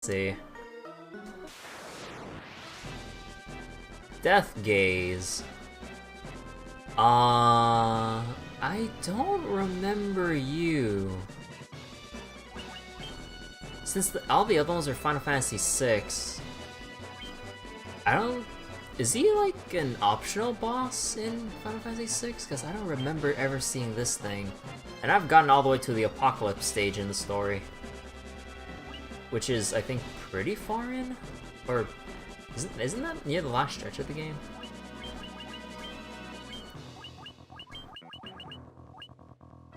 see. Death Gaze. I don't remember you. Since all the other ones are Final Fantasy VI, I don't... Is he like an optional boss in Final Fantasy VI? Because I don't remember ever seeing this thing. And I've gotten all the way to the Apocalypse stage in the story. Which is, I think, pretty far in? Or... Isn't that near the last stretch of the game?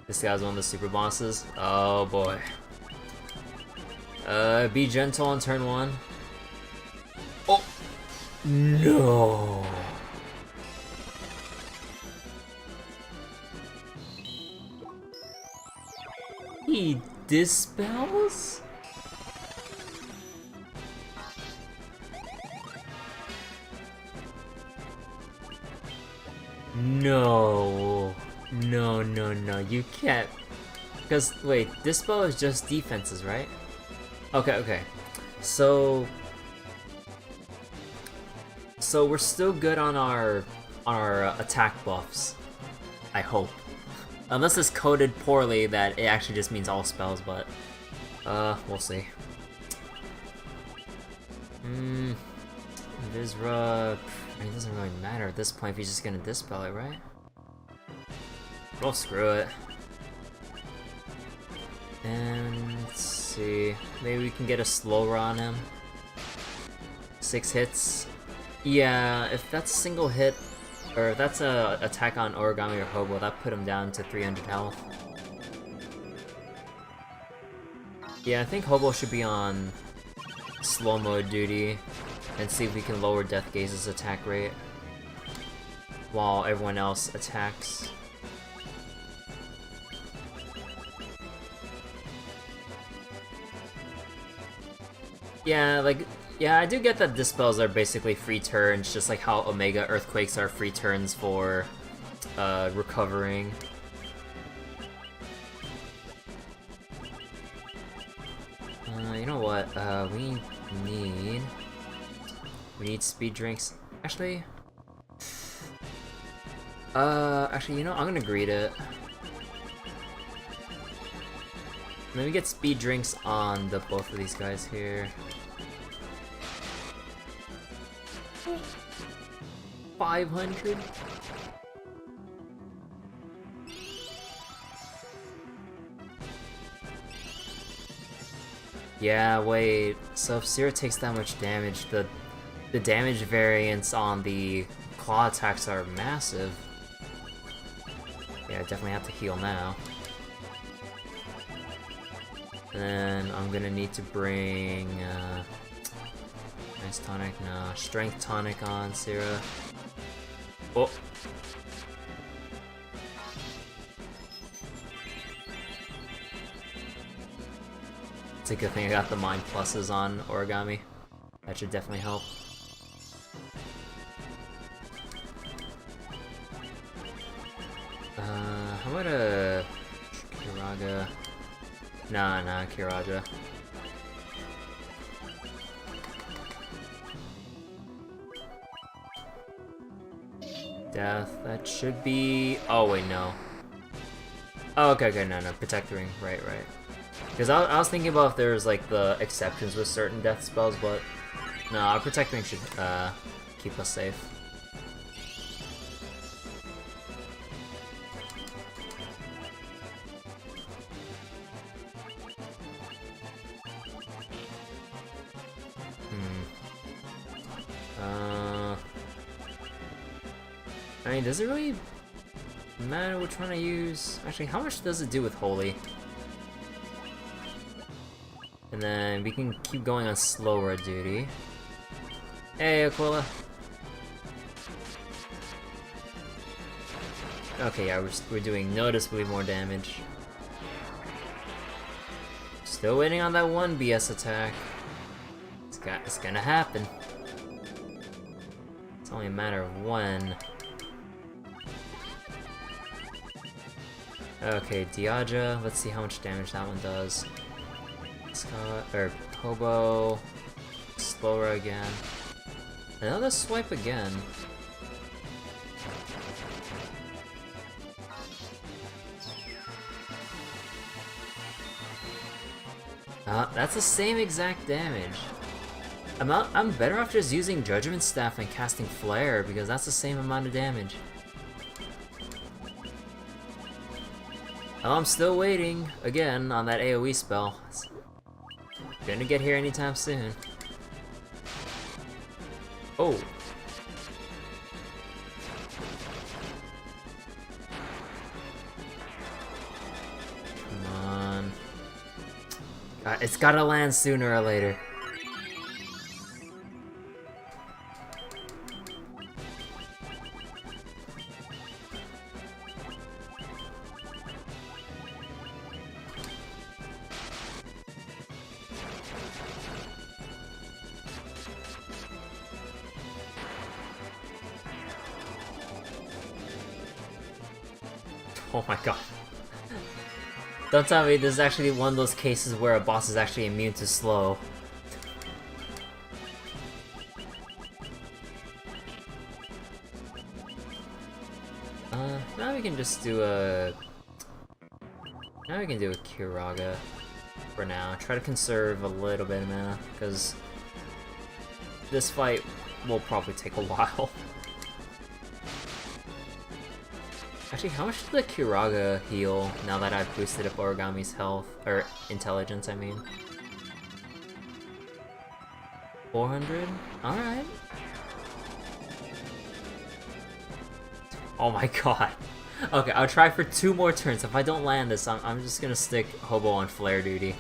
This guy's one of the super bosses. Oh boy. Be gentle on turn 1. Oh! No! He dispels? No. No, no, no, you can't. Because, wait, Dispel is just defenses, right? Okay, okay. So we're still good on our attack buffs. I hope. Unless it's coded poorly that it actually just means all spells, but we'll see. Visra, I mean, it doesn't really matter at this point if he's just gonna Dispel it, right? Well, screw it. And let's see, maybe we can get a slower on him. 6 hits. Yeah, if that's a single hit, or if that's a attack on Origami or Hobo, that put him down to 300 health. Yeah, I think Hobo should be on slow mode duty, and see if we can lower Death Gaze's attack rate while everyone else attacks. Yeah, like, yeah, I do get that Dispels are basically free turns, just like how Omega Earthquakes are free turns for recovering. You know what? We need speed drinks. Actually, you know, I'm gonna greet it. Maybe get speed drinks on the both of these guys here. 500. Yeah, wait. So if Sierra takes that much damage, the damage variance on the claw attacks are massive. Yeah, I definitely have to heal now. And then I'm gonna need to bring nice tonic, no, strength tonic on Sierra. Oh. It's a good thing I got the Mind Pluses on Origami. That should definitely help. How about a Kiraga? Nah, Kiraga. Death, that should be... Oh, wait, no. Oh, okay, no, Protect Ring, right. Because I was thinking about if there was, like, the exceptions with certain death spells, but... No, our Protect Ring should, keep us safe. I mean, does it really matter which one I use? Actually, how much does it do with Holy? And then we can keep going on slower duty. Hey, Aquila. Okay, yeah, we're doing noticeably more damage. Still waiting on that one BS attack. It's gonna happen. It's only a matter of when. Okay, Diaja, let's see how much damage that one does. Scott, or Hobo. Slower again. Another swipe again. That's the same exact damage. I'm better off just using Judgment Staff and casting Flare because that's the same amount of damage. Oh, I'm still waiting again on that AoE spell. It's gonna get here anytime soon. Oh. Come on. God, it's gotta land sooner or later. Oh my god. Don't tell me this is actually one of those cases where a boss is actually immune to slow. Now we can just do a... Now we can do a Kiraga for now. Try to conserve a little bit of mana, because this fight will probably take a while. Actually, how much does the Kiraga heal now that I've boosted up Origami's health, or intelligence, I mean? 400? Alright. Oh my god. Okay, I'll try for 2 more turns. If I don't land this, I'm just gonna stick Hobo on flare duty.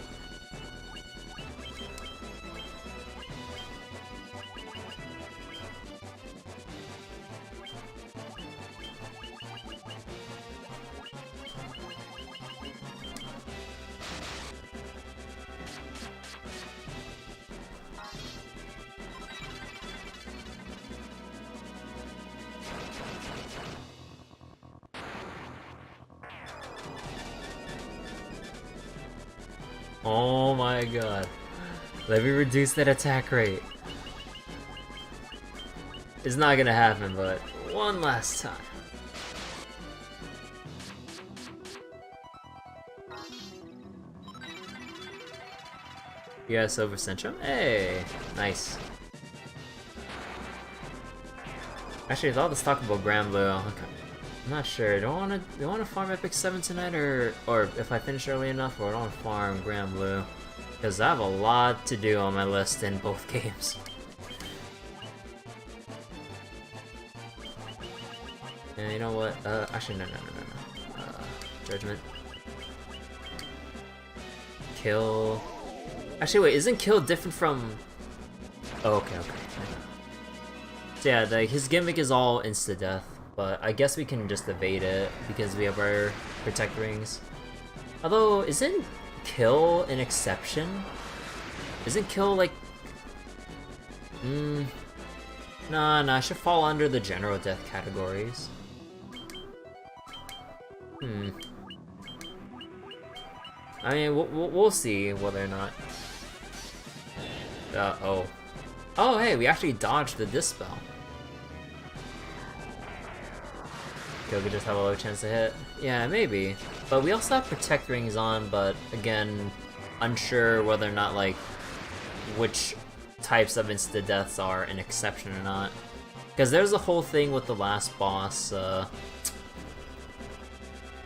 Oh my god. Let me reduce that attack rate. It's not gonna happen, but one last time. Yeah, Silver Centrum. Hey! Nice. Actually, with all this talk about Grand Blue, I'm not sure. Do I wanna farm Epic 7 tonight, or if I finish early enough, or I don't farm Grand Blue? Because I have a lot to do on my list in both games. And you know what? Actually, no. Judgment. Kill. Actually, wait, isn't kill different from... Oh, okay. So yeah, his gimmick is all insta-death. But I guess we can just evade it because we have our Protect Rings. Although, isn't kill an exception? Isn't kill like... Nah, it should fall under the general death categories. I mean, we'll see whether or not... oh. Oh, hey, we actually dodged the Dispel. Kill could just have a low chance to hit. Yeah, maybe. But we also have Protect Rings on, but again, unsure whether or not, like, which types of insta-deaths are an exception or not. Because there's a whole thing with the last boss, what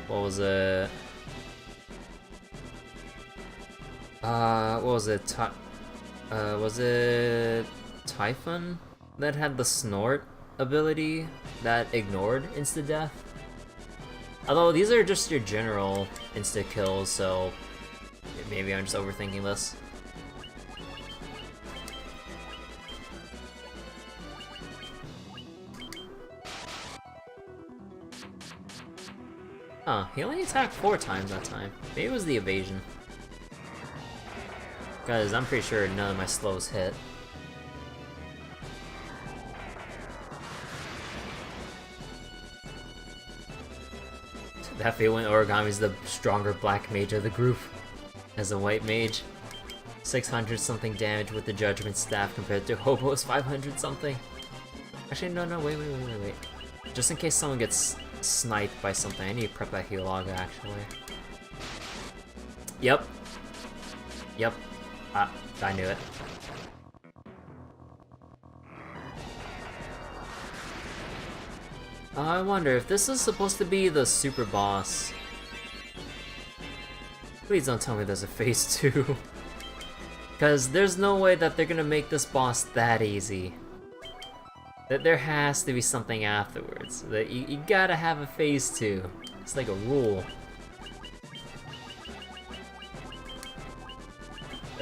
was it? What was it? Was it Typhon that had the Snort ability that ignored insta-death? Although these are just your general insta-kills, so maybe I'm just overthinking this. Huh, he only attacked 4 times that time. Maybe it was the evasion. Guys, I'm pretty sure none of my slows hit. That feel when Origami's the stronger black mage of the group as a white mage. 600 something damage with the Judgment Staff compared to Hobo's 500 something. Actually, no, wait. Just in case someone gets sniped by something, I need to prep that Healog actually. Yep. I knew it. I wonder if this is supposed to be the super boss. Please don't tell me there's a phase 2. Because there's no way that they're gonna make this boss that easy. That there has to be something afterwards. That you gotta have a phase 2. It's like a rule.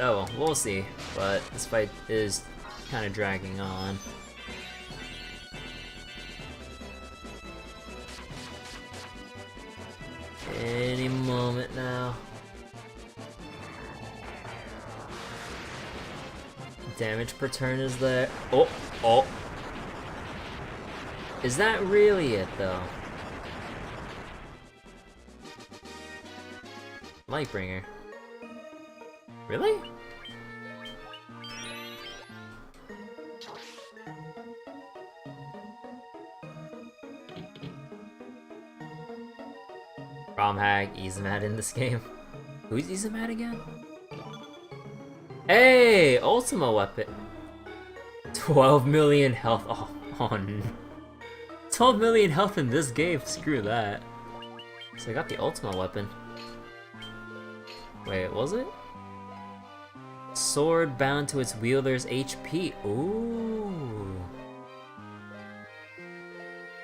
Oh well, we'll see. But this fight is kind of dragging on. Any moment now. Damage per turn is there. Oh. Is that really it though? Lightbringer. Really? ROM hack, Izumad in this game. Who's Izumad again? Hey, Ultima weapon. 12 million health. Oh no. 12 million health in this game. Screw that. So I got the Ultima weapon. Wait, was it? Sword bound to its wielder's HP. Ooh.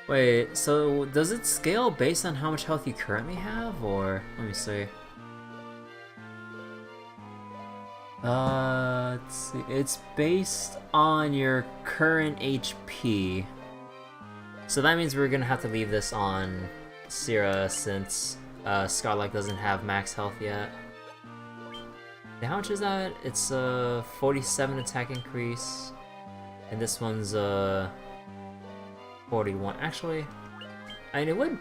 Wait, so does it scale based on how much health you currently have, or let me see. Let's see. It's based on your current HP. So that means we're gonna have to leave this on Sierra since Scarlet doesn't have max health yet. And how much is that? It's 47 attack increase, and this one's 41. Actually, I mean, it would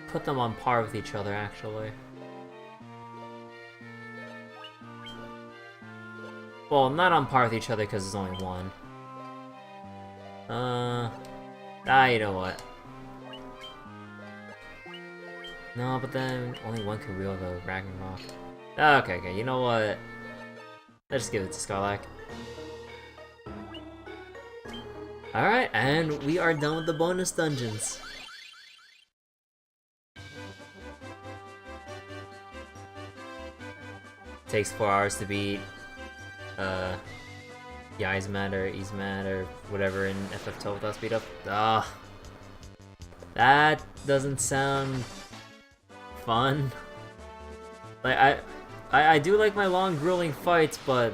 put them on par with each other, actually. Well, not on par with each other because there's only one. You know what? No, but then only one can wield the Ragnarok. Okay, you know what? Let's just give it to Scarlac. Alright, and we are done with the bonus dungeons. Takes 4 hours to beat Izumad or Izumad or whatever in FF12 without speed up. That doesn't sound fun. Like I do like my long grueling fights, but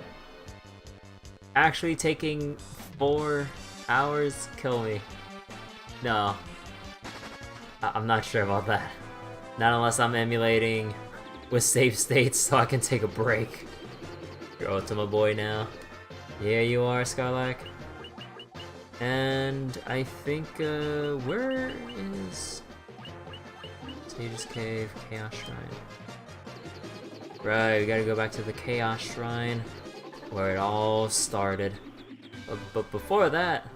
actually taking 4 hours kill me. No. I'm not sure about that. Not unless I'm emulating with save states so I can take a break. Your Ultima boy now. Here you are, Scarlac. And I think, where is Sage's Cave, Chaos Shrine? Right, we gotta go back to the Chaos Shrine, where it all started. But before that,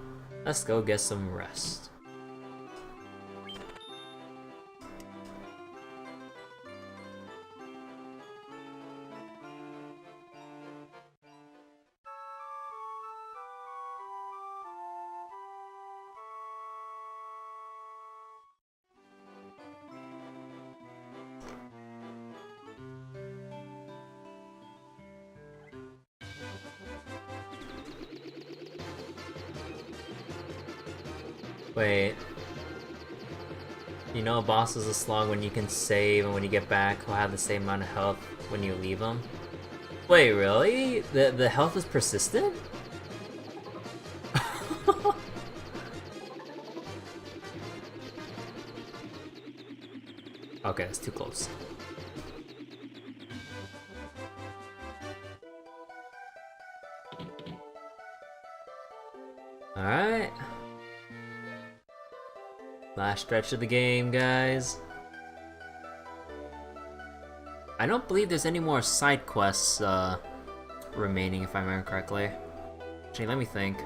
let's go get some rest. Wait. You know a boss is a slog when you can save, and when you get back, he'll have the same amount of health when you leave him? Wait, really? The health is persistent? Okay, it's too close. Alright. Last stretch of the game, guys. I don't believe there's any more side quests remaining, if I remember correctly. Actually, let me think.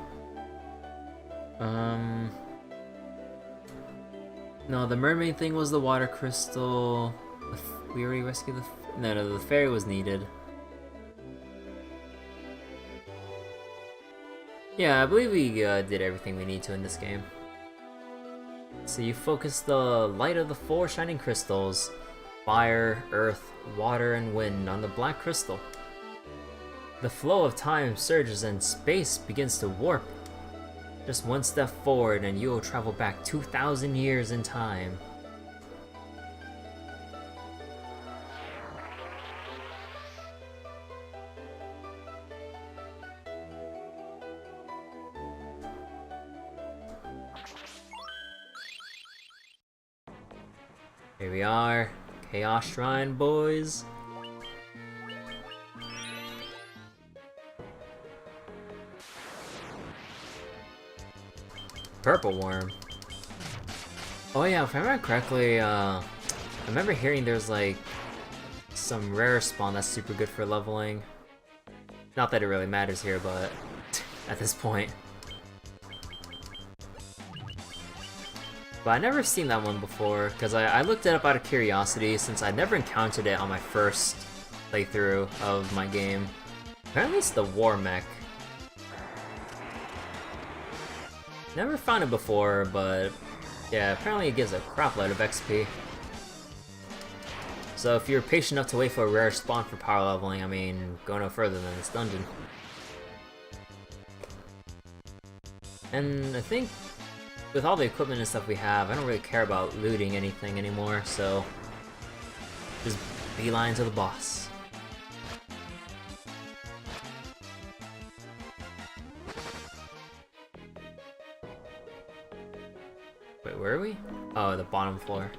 No, the mermaid thing was the water crystal. We already rescued the... No, the fairy was needed. Yeah, I believe we did everything we need to in this game. So you focus the light of the 4 shining crystals, fire, earth, water, and wind, on the black crystal. The flow of time surges and space begins to warp. Just one step forward and you will travel back 2,000 years in time. Here we are, Chaos Shrine, boys. Purple worm. Oh yeah, if I remember correctly, I remember hearing there's like some rare spawn that's super good for leveling. Not that it really matters here, but at this point. But I never seen that one before, because I looked it up out of curiosity since I never encountered it on my first playthrough of my game. Apparently it's the war mech. Never found it before, but yeah, apparently it gives a crap load of XP. So if you're patient enough to wait for a rare spawn for power leveling, I mean, go no further than this dungeon. And I think with all the equipment and stuff we have, I don't really care about looting anything anymore, so just beeline to the boss. Wait, where are we? Oh, the bottom floor.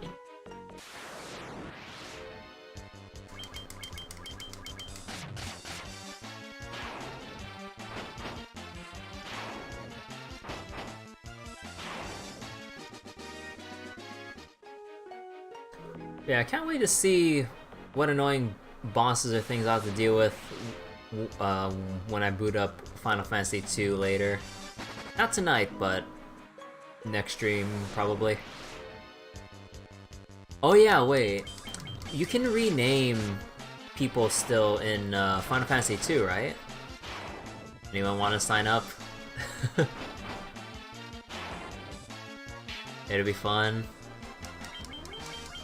Yeah, I can't wait to see what annoying bosses or things I'll have to deal with when I boot up Final Fantasy II later. Not tonight, but next stream, probably. Oh yeah, wait. You can rename people still in Final Fantasy II, right? Anyone want to sign up? It'll be fun.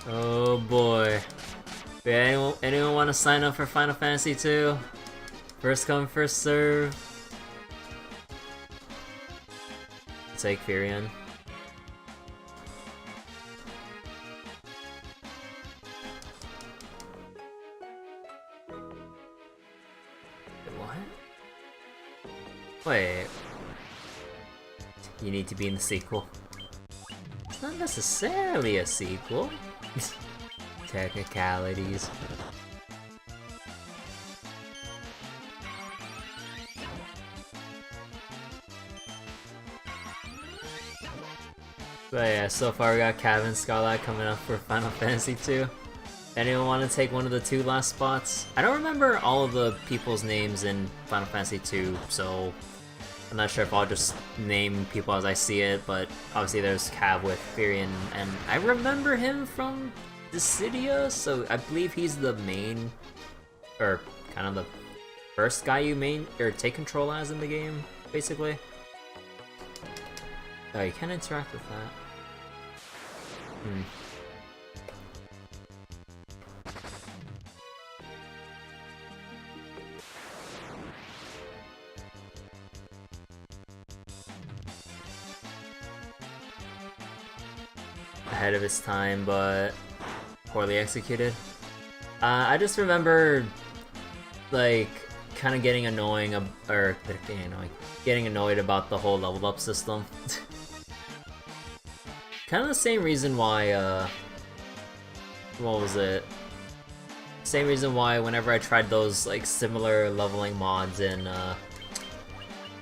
Oh boy. Yeah, anyone want to sign up for Final Fantasy II? First come, first serve. Take Furion. What? Wait. You need to be in the sequel. It's not necessarily a sequel. Technicalities. But yeah, so far we got Cav and Scarlet coming up for Final Fantasy II. Anyone want to take one of the 2 last spots? I don't remember all of the people's names in Final Fantasy II, so I'm not sure if I'll just name people as I see it, but obviously there's Cav with Furion, and I remember him from Dissidia, so I believe he's the main, or kind of the first guy you take control as in the game, basically. Oh, you can't interact with that. Ahead of its time, but poorly executed. I just remember, like, kind of getting annoyed about the whole level up system. Kind of the same reason why, what was it? Same reason why whenever I tried those, like, similar leveling mods in,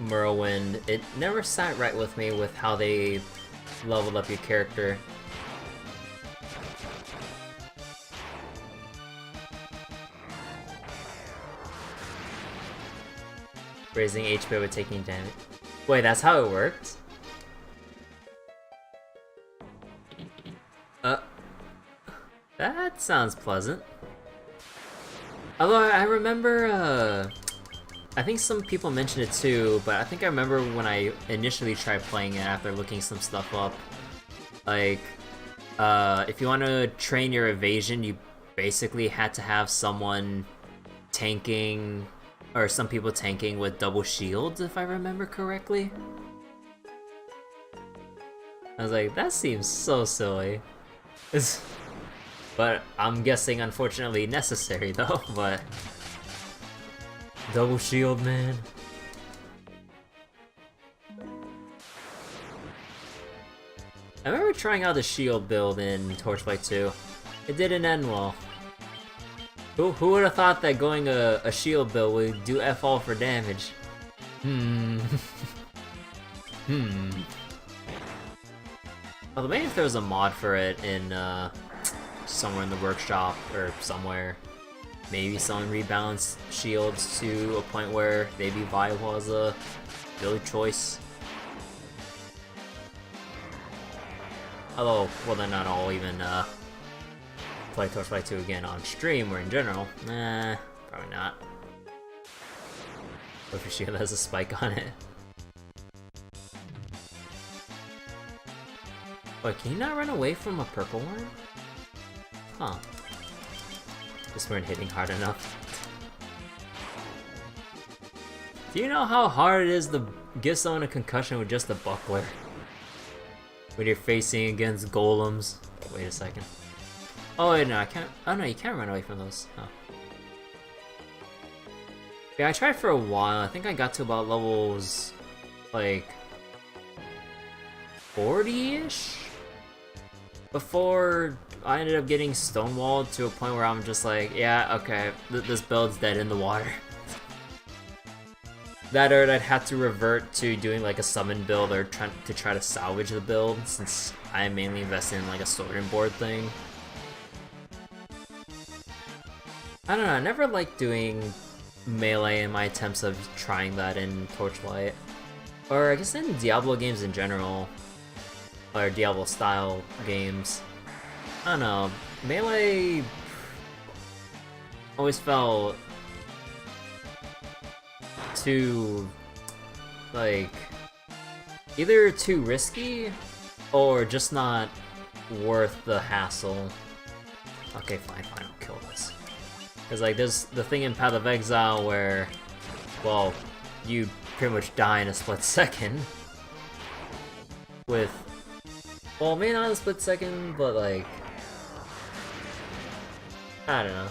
Morrowind, it never sat right with me with how they leveled up your character. Raising HP with taking damage. Wait, that's how it worked? That sounds pleasant. Although I remember, I think some people mentioned it too, but I think I remember when I initially tried playing it after looking some stuff up. Like, if you want to train your evasion, you basically had to have someone tanking, or some people tanking with double shields, if I remember correctly. I was like, that seems so silly. But I'm guessing, unfortunately, necessary though, but... Double shield, man. I remember trying out the shield build in Torchlight 2. It didn't end well. Who would have thought that going a shield build would do F all for damage? Although maybe if there was a mod for it in somewhere in the workshop or somewhere, maybe someone rebalanced shields to a point where they'd be viable as a build choice. Although, well then not all even play Torchlight 2 again on stream or in general. Nah, probably not. What if your shield has a spike on it? Wait, can you not run away from a purple one? Huh. Just weren't hitting hard enough. Do you know how hard it is to give someone a concussion with just a buckler? When you're facing against golems. Wait a second. Oh wait, no, I can't. Oh no, you can't run away from those. Oh. Yeah, I tried for a while. I think I got to about levels like 40-ish before I ended up getting stonewalled to a point where I'm just like, yeah, okay, this build's dead in the water. That or I'd have to revert to doing like a summon build or try to salvage the build, since I mainly invested in like a sword and board thing. I don't know, I never liked doing melee in my attempts of trying that in Torchlight. Or I guess in Diablo games in general. Or Diablo style games. I don't know, melee always felt too, like, either too risky or just not worth the hassle. Okay, fine, I'll kill this. Because, like, there's the thing in Path of Exile where, well, you pretty much die in a split second. With, well, maybe not a split second, but, like, I don't know.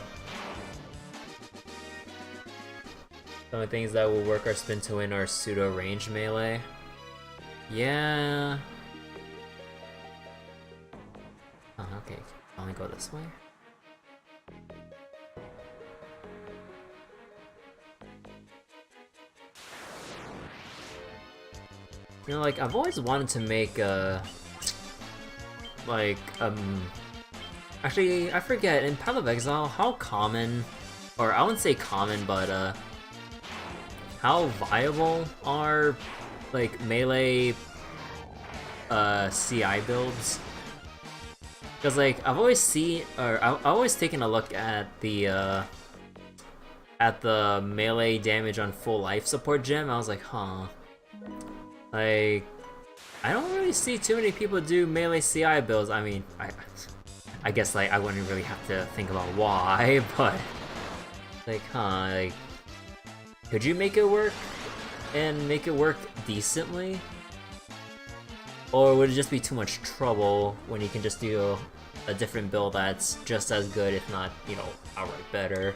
The only things that will work are spin to win or pseudo range melee. Yeah. Oh, okay. I'll only go this way. You know, like, I've always wanted to make actually, I forget, in Path of Exile, how common, or I wouldn't say common, but how viable are, like, melee CI builds? Because, like, I've always seen, or I've always taken a look at the melee damage on full life support gem. I was like, huh. Like, I don't really see too many people do melee CI builds. I mean, I guess, like, I wouldn't really have to think about why, but, like, huh, like, could you make it work, and make it work decently? Or would it just be too much trouble when you can just do a different build that's just as good, if not, you know, outright better?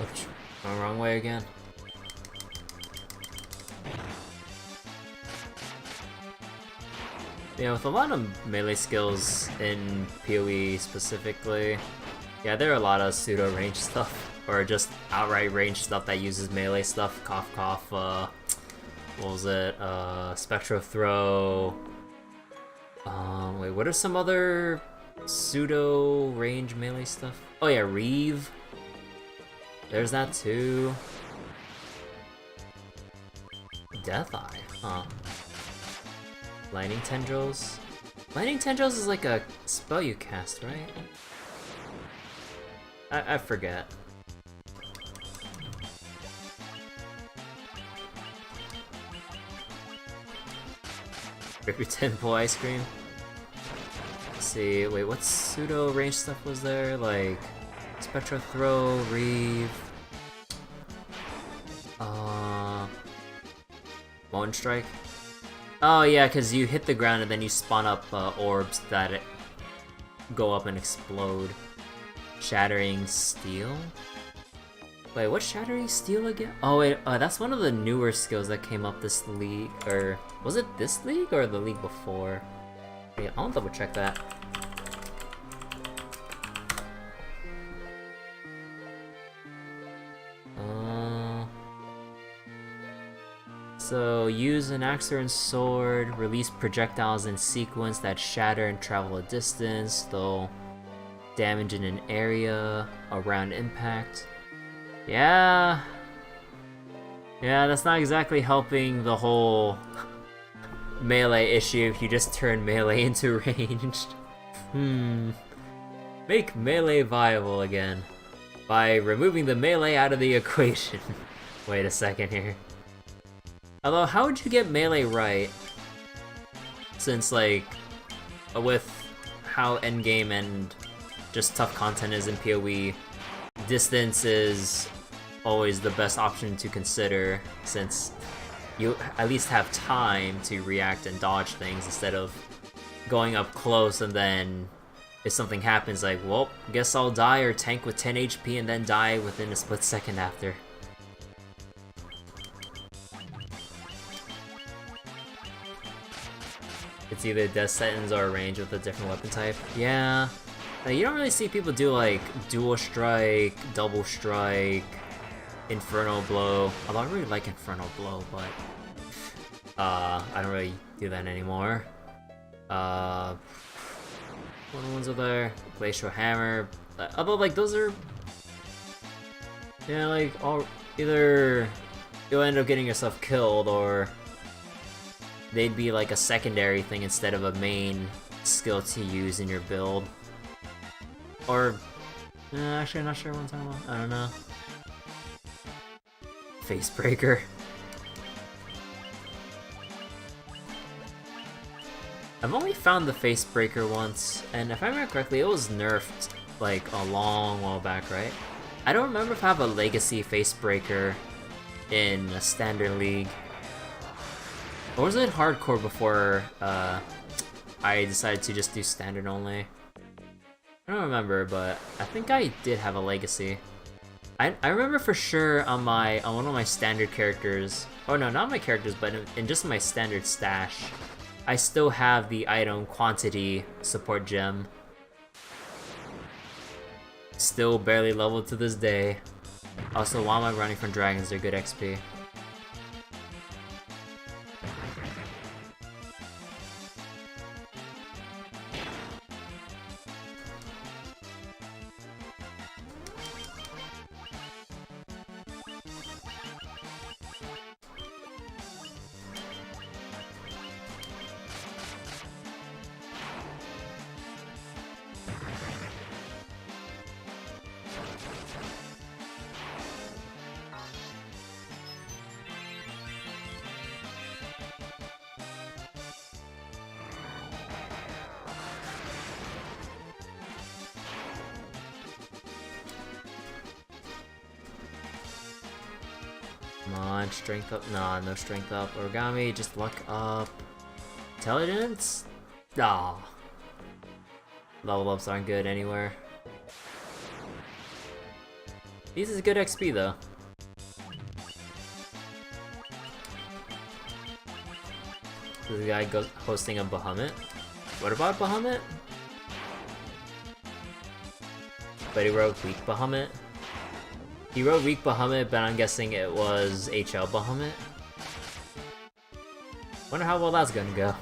Oops, going the wrong way again. Yeah, with a lot of melee skills in PoE specifically, yeah, there are a lot of pseudo range stuff, or just outright range stuff that uses melee stuff. Cough, cough. What was it? Spectro throw. Wait, what are some other pseudo range melee stuff? Oh yeah, Reeve. There's that too. Death Eye, huh? Lightning Tendrils? Lightning Tendrils is like a spell you cast, right? I forget. Rip your temple ice cream? Let's see, wait, what pseudo range stuff was there? Like, Spectro Throw, Reeve... Moan Strike? Oh yeah, because you hit the ground and then you spawn up orbs that go up and explode. Shattering Steel? Wait, what's Shattering Steel again? Oh wait, that's one of the newer skills that came up this league, or was it this league or the league before? Yeah, I'll double check that. So, use an axe and sword, release projectiles in sequence that shatter and travel a distance, though damage in an area around impact. Yeah, that's not exactly helping the whole melee issue if you just turn melee into ranged. Make melee viable again by removing the melee out of the equation. Wait a second here. Although, how would you get melee right? Since, like, with how endgame and just tough content is in PoE, distance is always the best option to consider, since you at least have time to react and dodge things instead of going up close and then if something happens, like, well, guess I'll die or tank with 10 HP and then die within a split second after. It's either Death Sentence or a range with a different weapon type. Yeah. You don't really see people do like Dual Strike, Double Strike, Inferno Blow. Although I really like Inferno Blow, but I don't really do that anymore. What ones are there? Glacial Hammer. Although like those are, yeah, like all either you'll end up getting yourself killed or they'd be like a secondary thing instead of a main skill to use in your build. Or, actually I'm not sure what I'm talking about. I don't know. Facebreaker. I've only found the Facebreaker once, and if I remember correctly, it was nerfed like a long while back, right? I don't remember if I have a Legacy Facebreaker in a Standard League. Or was it hardcore before I decided to just do standard only? I don't remember, but I think I did have a legacy. I remember for sure on one of my standard characters, oh no, not my characters, but in just my standard stash, I still have the item quantity support gem. Still barely leveled to this day. Also, while I'm running from dragons, they're good XP. Come on, strength up. Nah, no strength up. Origami, just luck up. Intelligence? Nah. Level ups aren't good anywhere. These is good XP though. The guy goes hosting a Bahamut. What about Bahamut? But he wrote Weak Bahamut. He wrote Weak Bahamut, but I'm guessing it was HL Bahamut. Wonder how well that's gonna go.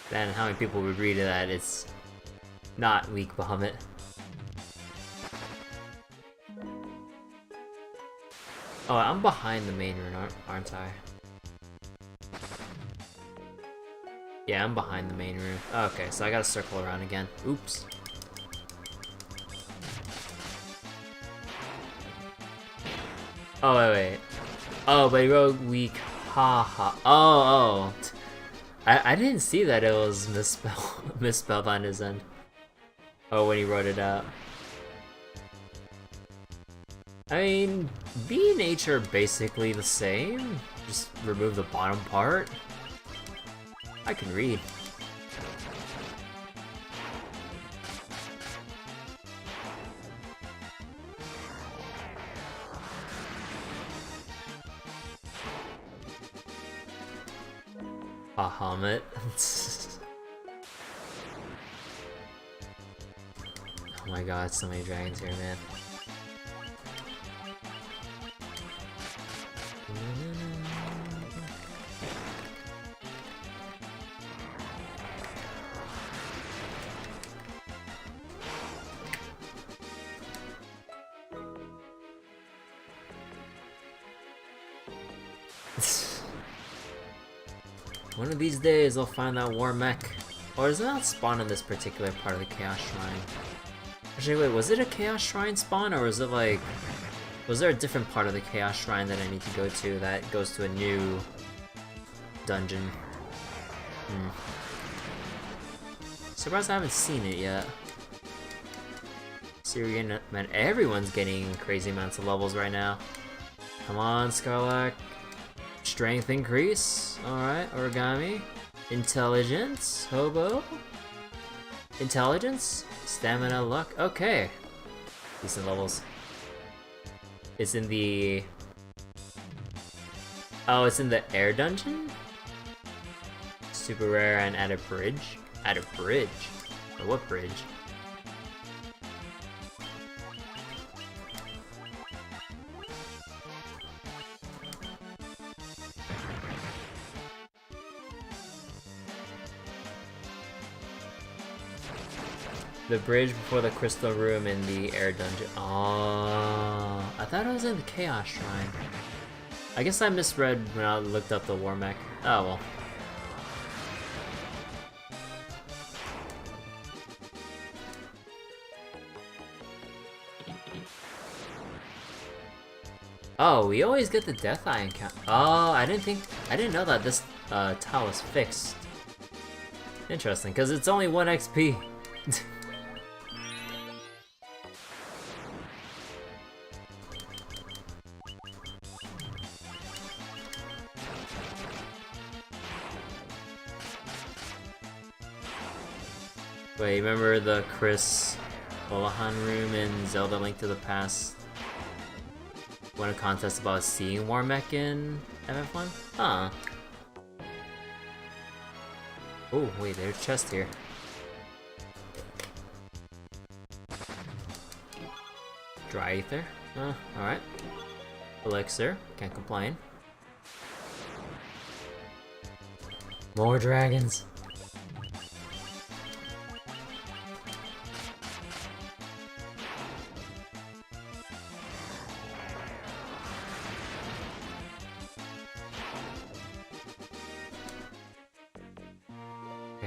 Then how many people would read that it's not Weak Bahamut. Oh, I'm behind the main rune, aren't I? Yeah, I'm behind the main rune. Okay, so I gotta circle around again. Oops. Oh, wait. Oh, but he wrote weak. Ha. Oh. I didn't see that it was misspelled on his end. Oh, when he wrote it out. I mean, B and H are basically the same. Just remove the bottom part. I can read. Bahamut. Oh my god, so many dragons here, man. One of these days I'll find that war mech. Or does it not spawn in this particular part of the Chaos Shrine? Actually, wait, was it a Chaos Shrine spawn, or was it like... Was there a different part of the Chaos Shrine that I need to go to that goes to a new dungeon? Surprised I haven't seen it yet. See, we're getting... Man, everyone's getting crazy amounts of levels right now. Come on, Scarlac. Strength increase. Alright, Origami. Intelligence. Hobo. Intelligence. Stamina, luck. Okay. Decent levels. It's in the... Oh, it's in the air dungeon? Super rare and at a bridge? At a bridge? Or what bridge? The bridge before the crystal room in the air dungeon. Oh, I thought it was in the Chaos Shrine. I guess I misread when I looked up the war mech. Oh well. Oh, we always get the Death Eye encounter. Oh, I didn't know that this tile was fixed. Interesting, because it's only 1 XP. Wait, remember the Chris Olahan room in Zelda Link to the Past? Won a contest about seeing war mech in FF1? Huh. Oh, wait, there's a chest here. Dry ether? Alright. Elixir, can't complain. More dragons.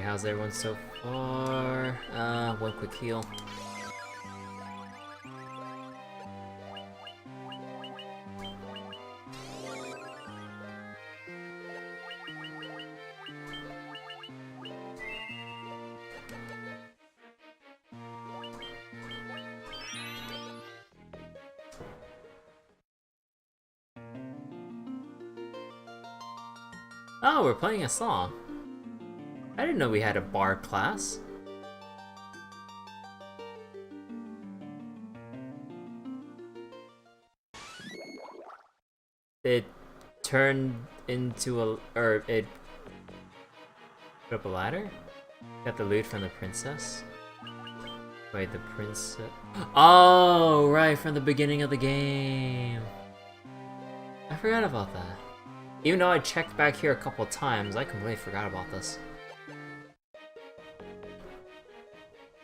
How's everyone so far? One quick heal. Oh, we're playing a song. I didn't know we had a bar class. turned into a, or it put up a ladder? Got the loot from the princess? Wait, the princess? Oh, right, from the beginning of the game. I forgot about that. Even though I checked back here a couple times, I completely forgot about this.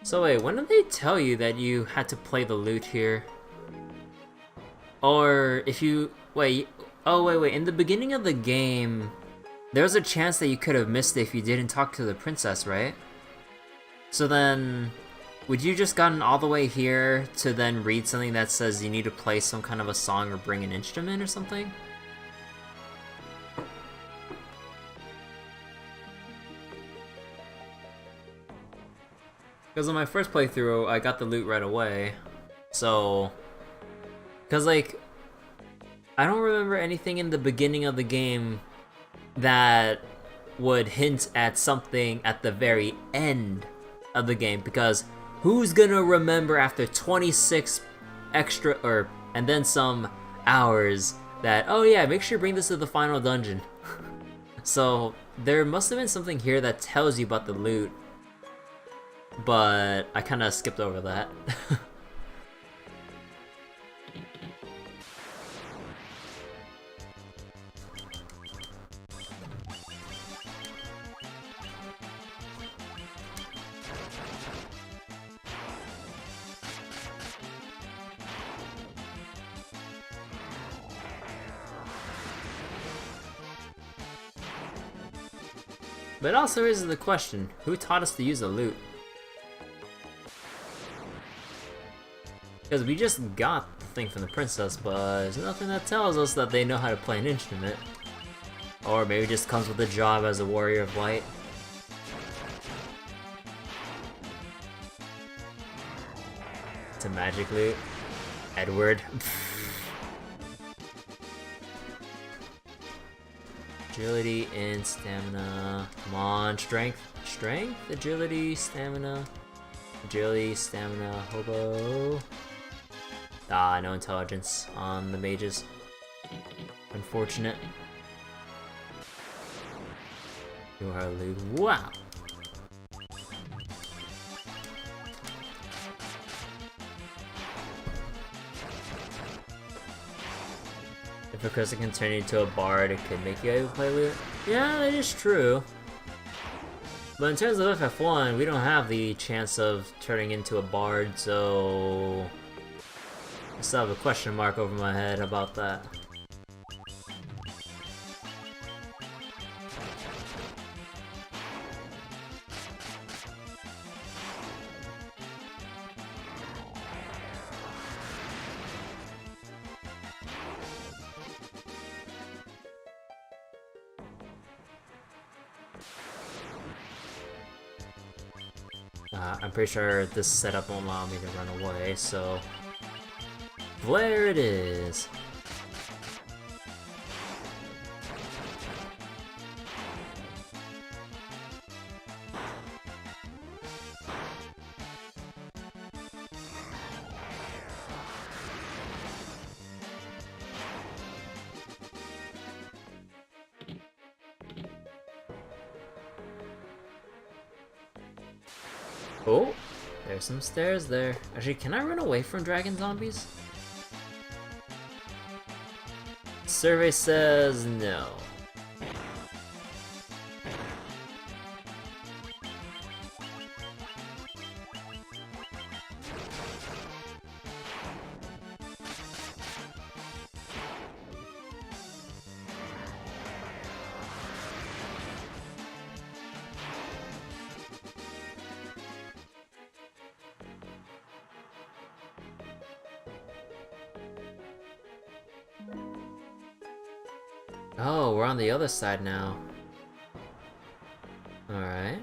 So wait, when did they tell you that you had to play the loot here? Or if you... Wait, oh wait, in the beginning of the game, there was a chance that you could have missed it if you didn't talk to the princess, right? So then, would you just gotten all the way here to then read something that says you need to play some kind of a song or bring an instrument or something? Because on my first playthrough, I got the loot right away. So... Because, like... I don't remember anything in the beginning of the game that would hint at something at the very end of the game. Because who's gonna remember after 26 extra, and then some hours that, oh yeah, make sure you bring this to the final dungeon. So, there must have been something here that tells you about the loot. But I kind of skipped over that. But it also raises the question, who taught us to use the loot? Because we just got the thing from the princess, but there's nothing that tells us that they know how to play an instrument. Or maybe it just comes with a job as a warrior of light. It's a magic loot. Edward. Agility and stamina. Come on, strength. Strength, agility, stamina. Agility, stamina, hobo. Ah, no intelligence on the mages. Unfortunate. You are Luke. Wow! If a person can turn you into a bard, it could make you able to play loot. Yeah, that is true. But in terms of FF1, we don't have the chance of turning into a bard, so... I still have a question mark over my head about that. I'm pretty sure this setup won't allow me to run away, so... There it is! Oh, there's some stairs there. Actually, can I run away from dragon zombies? Survey says no. Oh, we're on the other side now. Alright.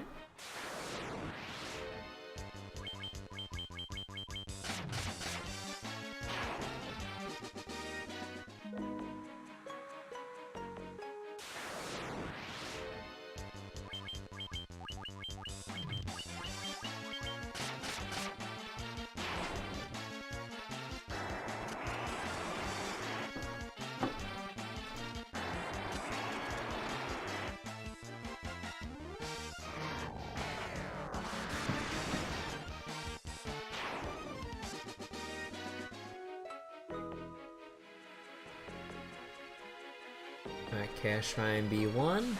Alright, Chaos Shrine B1.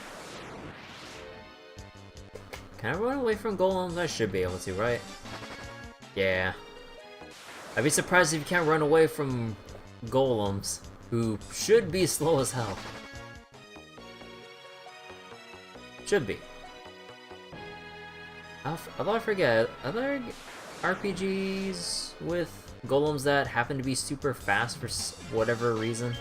Can I run away from golems? I should be able to, right? Yeah. I'd be surprised if you can't run away from golems, who should be slow as hell. Should be. Although I forget, are there RPGs with golems that happen to be super fast for whatever reason?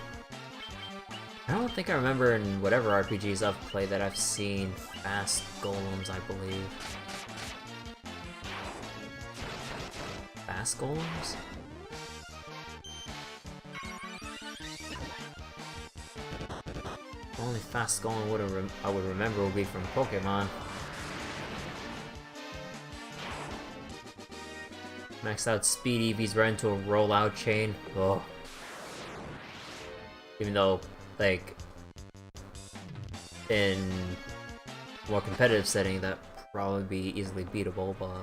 I don't think I remember in whatever RPGs I've played that I've seen fast golems, I believe. Fast golems? The only fast golem I would remember would be from Pokemon. Maxed out speed EVs right into a rollout chain. Ugh. Even though, like, in more competitive setting, that probably be easily beatable, but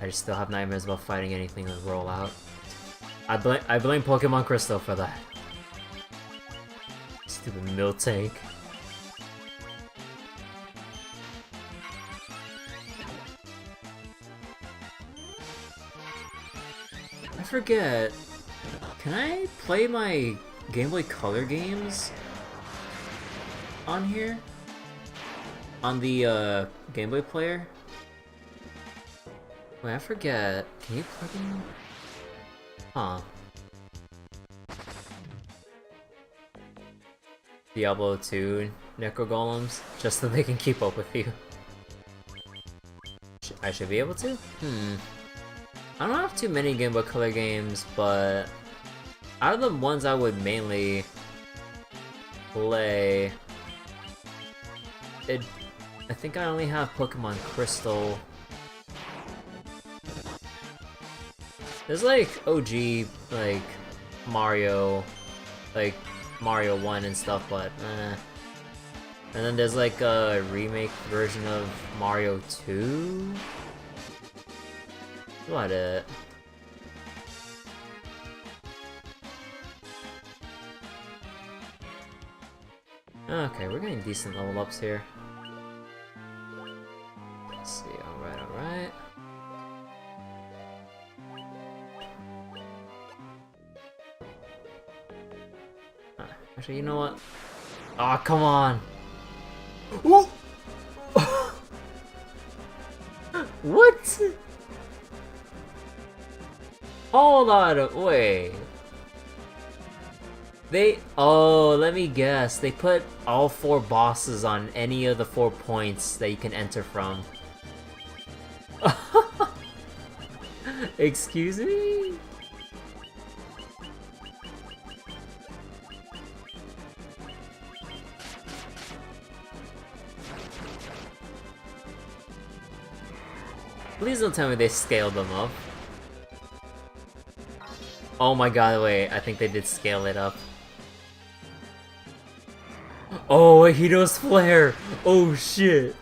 I just still have nightmares about fighting anything with rollout. I blame Pokemon Crystal for that. Stupid milk tank. I forget. Can I play my Game Boy Color games on here? On the Game Boy player? Wait, I forget. Can you plug in? Huh. Diablo 2 Necro Golems, just so they can keep up with you. I should be able to? I don't have too many Game Boy Color games, but out of the ones I would mainly play, I think I only have Pokemon Crystal. There's like OG, like Mario 1 and stuff, but eh. And then there's like a remake version of Mario 2. That's about it. Okay, we're getting decent level ups here. Let's see, alright. Actually, you know what? Aw, oh, come on! Ooh! What? Hold on, wait. Oh, let me guess. They put all 4 bosses on any of the 4 points that you can enter from. Excuse me? Please don't tell me they scaled them up. Oh my god, wait, I think they did scale it up. Oh, a Hito's Flare! Oh shit!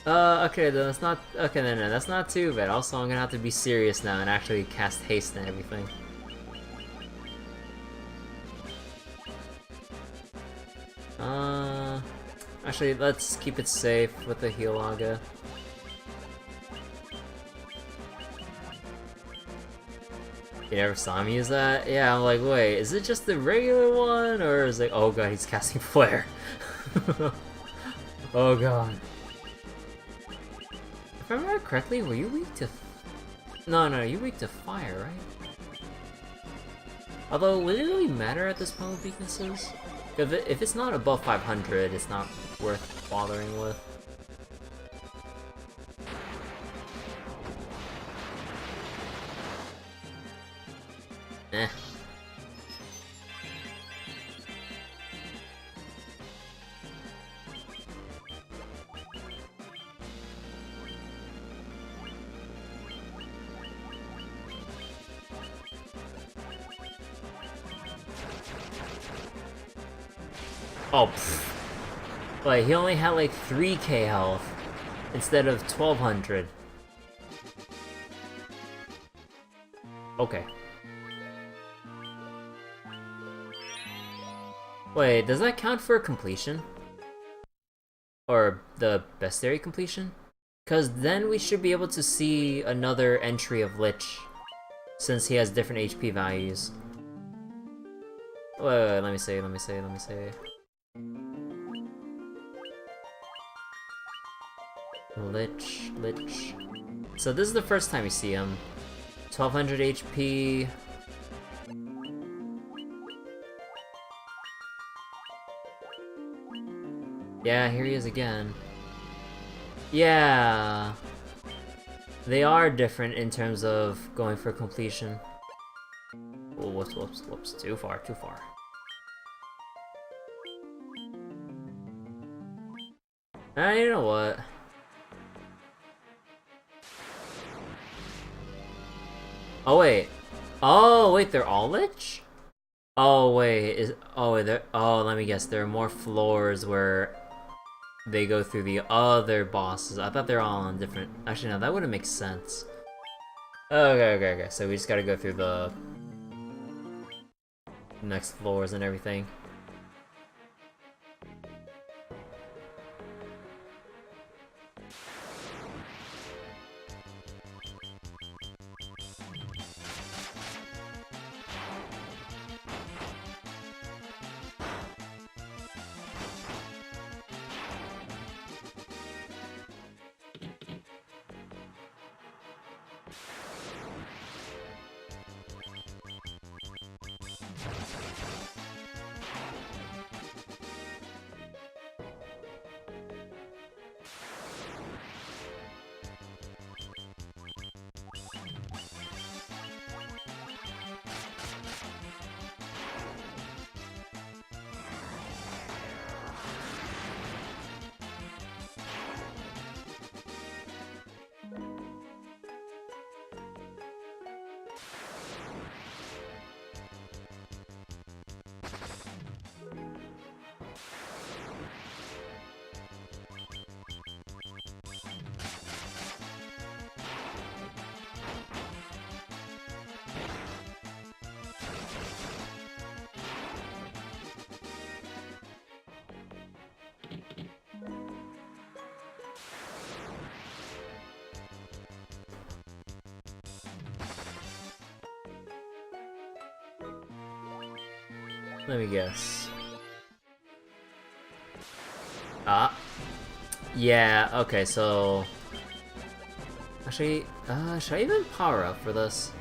Okay, then that's not... Okay, no, that's not too bad. Also, I'm gonna have to be serious now and actually cast haste and everything. Actually, let's keep it safe with the Healaga. You never saw me use that? Yeah, I'm like, wait, is it just the regular one? Or is it... Oh god, he's casting Flare. Oh god. If I remember correctly, were you weak to... No, you're weak to fire, right? Although, would it really matter at this point with weaknesses? If it's not above 500, it's not worth bothering with. Eh. Oh, pfft. Like, he only had like 3k health instead of 1200. Okay. Wait, does that count for completion? Or the bestiary completion? Because then we should be able to see another entry of Lich, since he has different HP values. Wait, let me see. Lich. So this is the first time you see him. 1200 HP. Yeah, here he is again. Yeah. They are different in terms of going for completion. Oh, whoops. Too far. You know what? Oh wait, they're all Lich? Oh wait, let me guess, there are more floors where they go through the other bosses. I thought they're all on different... Actually, no, that wouldn't make sense. Okay. So we just gotta go through the next floors and everything. Let me guess. Yeah, okay, so... Actually, should I even power up for this?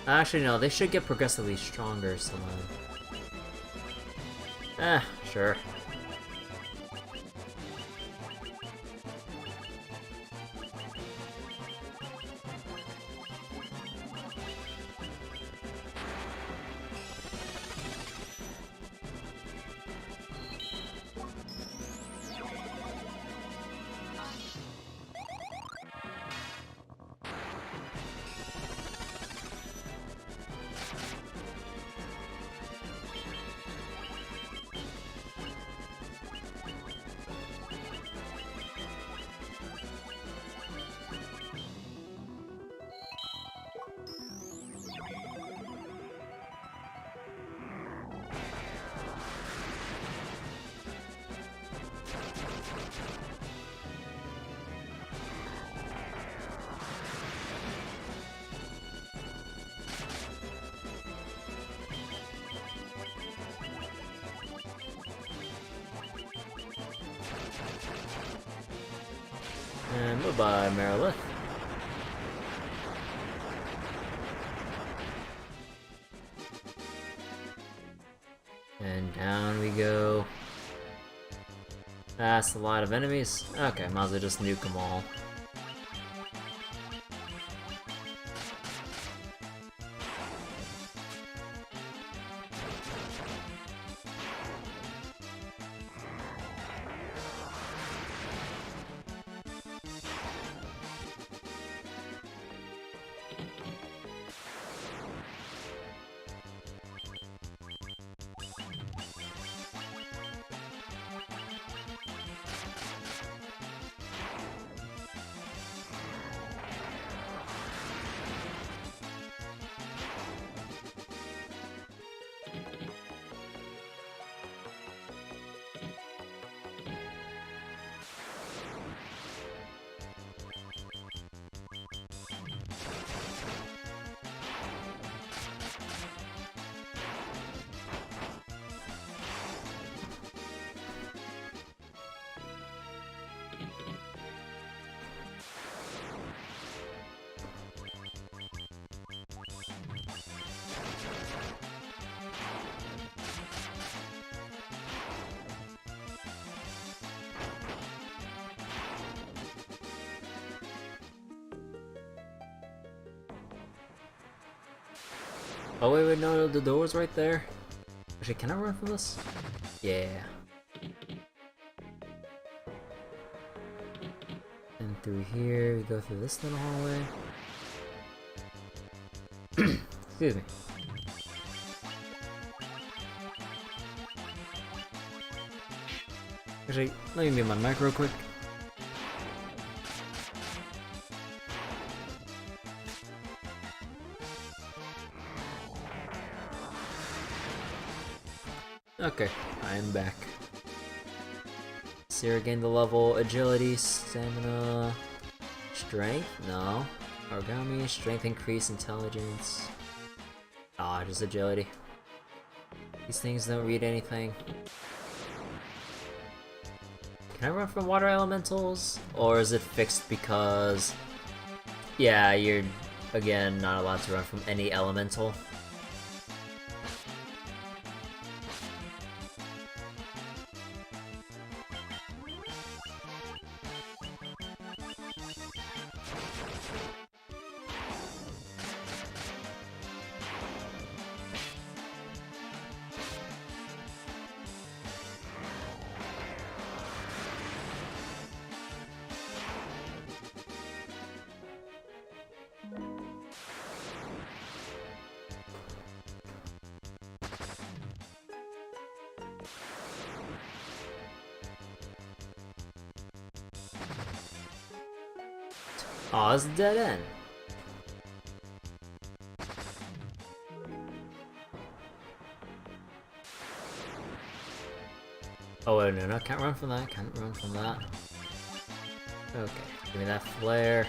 Actually, no, they should get progressively stronger, so... Sure. And bye-bye, Merilith. And down we go. That's a lot of enemies. Okay, might as well just nuke them all. Oh wait, no, the door's right there. Actually, can I run from this? Yeah. And through here, we go through this little hallway. Excuse me. Actually, let me mute my mic real quick. Okay, I am back. Sierra gained the level, agility, stamina, strength? No. Origami, strength increase, intelligence. Ah, just agility. These things don't read anything. Can I run from water elementals? Or is it fixed because... Yeah, you're, again, not allowed to run from any elemental. Aw, it's a dead end. Oh wait, no, can't run from that, can't run from that. Okay, give me that flare.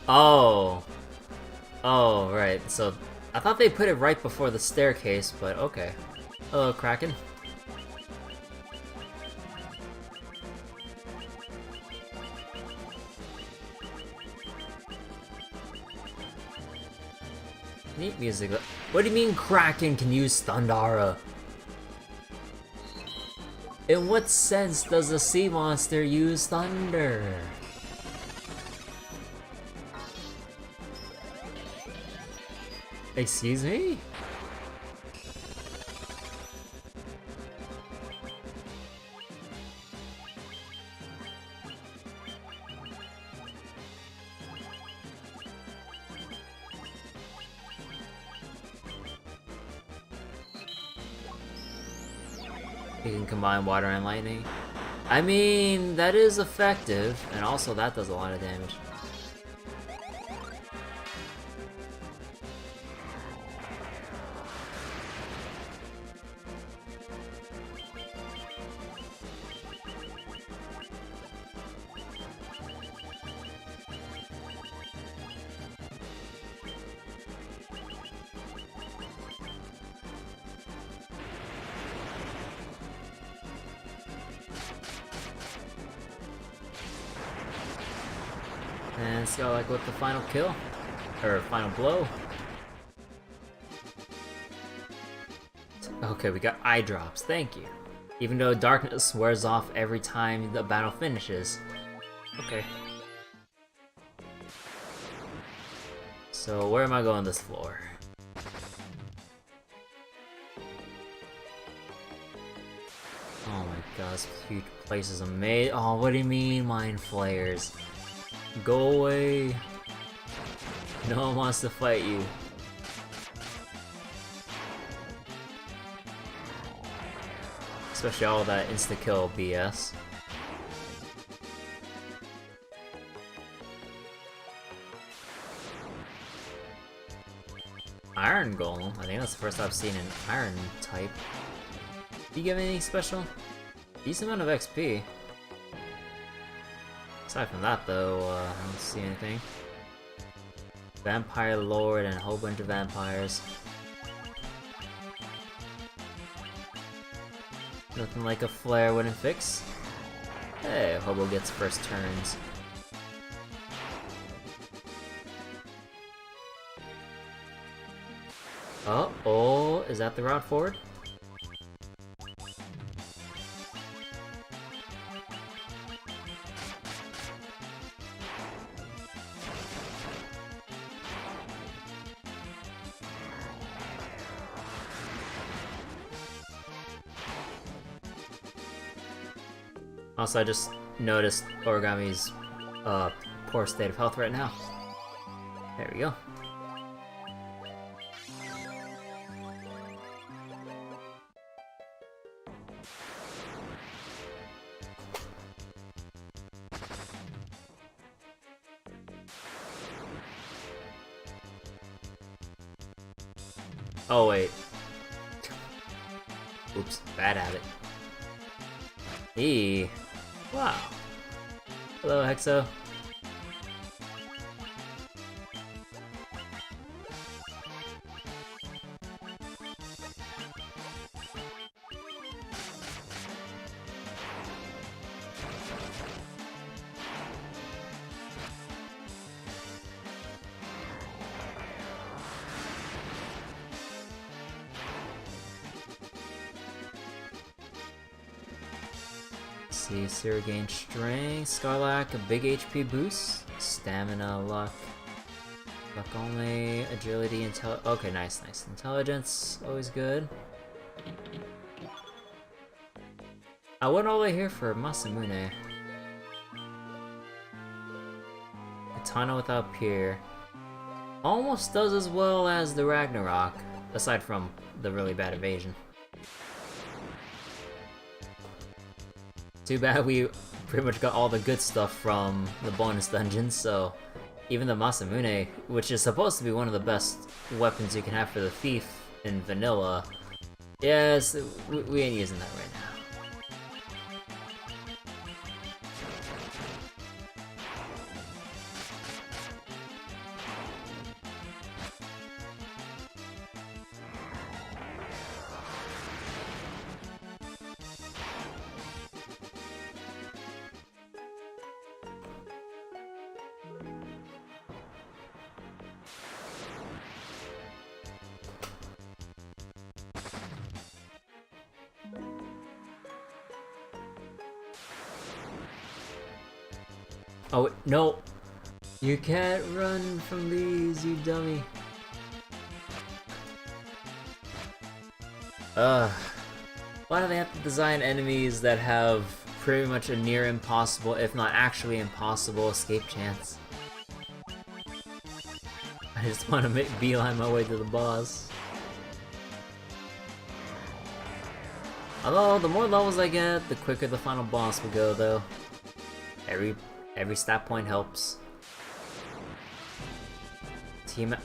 Oh. Oh, right. So, I thought they put it right before the staircase, but okay. Hello, Kraken. Neat music. What do you mean Kraken can use Thundara? In what sense does a sea monster use thunder? Excuse me? You can combine water and lightning. I mean, that is effective, and also that does a lot of damage. And let's go like with the final kill, or final blow. Okay, we got eye drops, thank you. Even though darkness wears off every time the battle finishes. Okay. So where am I going this floor? Oh my god, this huge place is amazing. Oh, what do you mean, mind flayers? Go away. No one wants to fight you. Especially all that insta-kill BS. Iron Golem? I think that's the first I've seen an iron type. Do you give any special? Decent amount of XP. Aside from that though, I don't see anything. Vampire Lord and a whole bunch of vampires. Nothing like a flare wouldn't fix. Hey, Hobo gets first turns. Oh, is that the route forward? Also, I just noticed Origami's poor state of health right now. There we go. Oh wait. Oops, bad habit. Eee. Wow. Hello, Hexo. See, Siri gain strength, Scarlac, a big HP boost, stamina, luck only, agility, okay, nice. Intelligence, always good. I went all the way here for Masamune. Katana without Pier. Almost does as well as the Ragnarok, aside from the really bad evasion. Too bad we pretty much got all the good stuff from the bonus dungeons, so even the Masamune, which is supposed to be one of the best weapons you can have for the thief in vanilla, yes, we ain't using that right now. Oh, no! You can't run from these, you dummy! Why do they have to design enemies that have pretty much a near impossible, if not actually impossible, escape chance? I just want to make beeline my way to the boss. Although, the more levels I get, the quicker the final boss will go, though. Every stat point helps.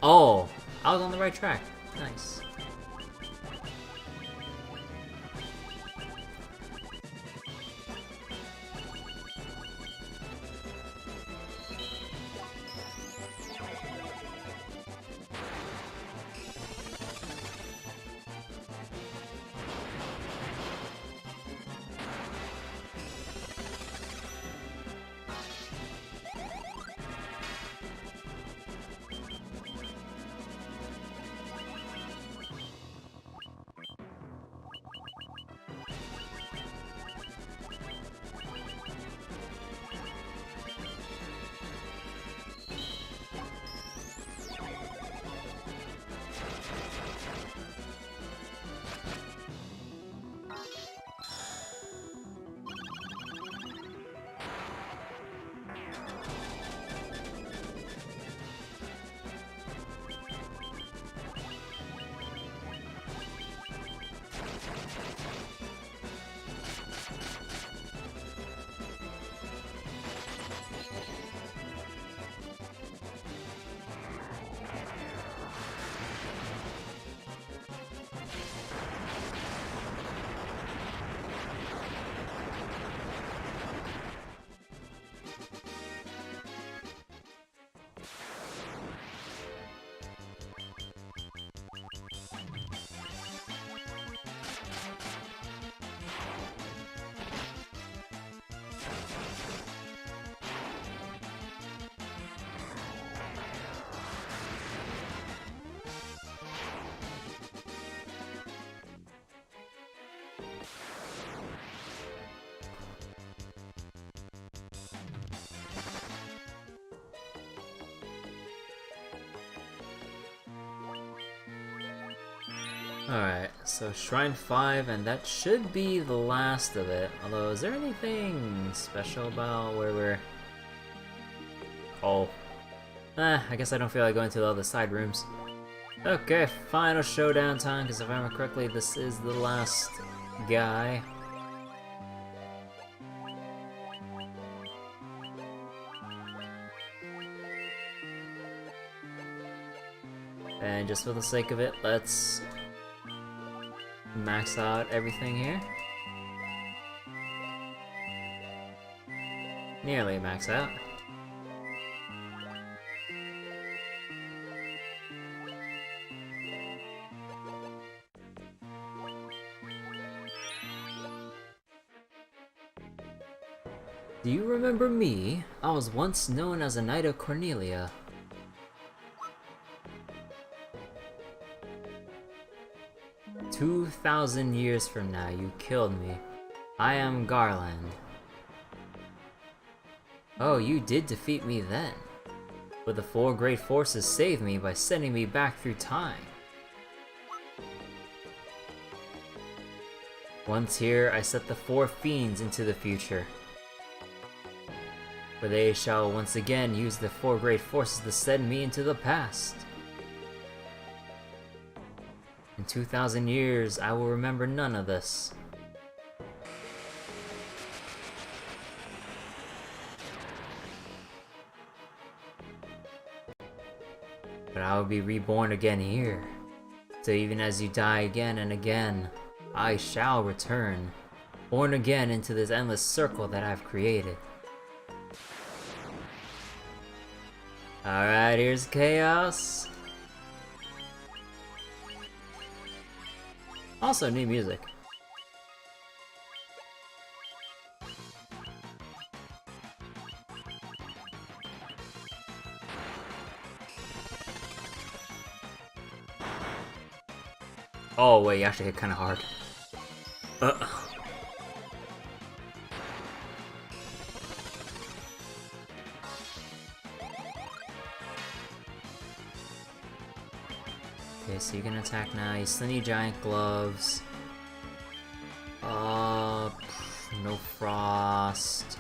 Oh! I was on the right track. Nice. Alright, so Shrine 5, and that should be the last of it. Although, is there anything special about where we're... Oh. I guess I don't feel like going to the other side rooms. Okay, final showdown time, because if I remember correctly, this is the last guy. And just for the sake of it, let's max out everything here. Nearly max out. Do you remember me? I was once known as a Knight of Cornelia. "2,000 years from now, you killed me. I am Garland." Oh, you did defeat me then. But the four great forces saved me by sending me back through time. Once here, I set the four fiends into the future. For they shall once again use the four great forces to send me into the past. In 2,000 years, I will remember none of this. But I will be reborn again here. So even as you die again and again, I shall return, born again into this endless circle that I've created. Alright, here's Chaos. Also, new music. Oh wait, you actually hit kinda hard. Okay, so you can attack now. You still need giant gloves. No frost.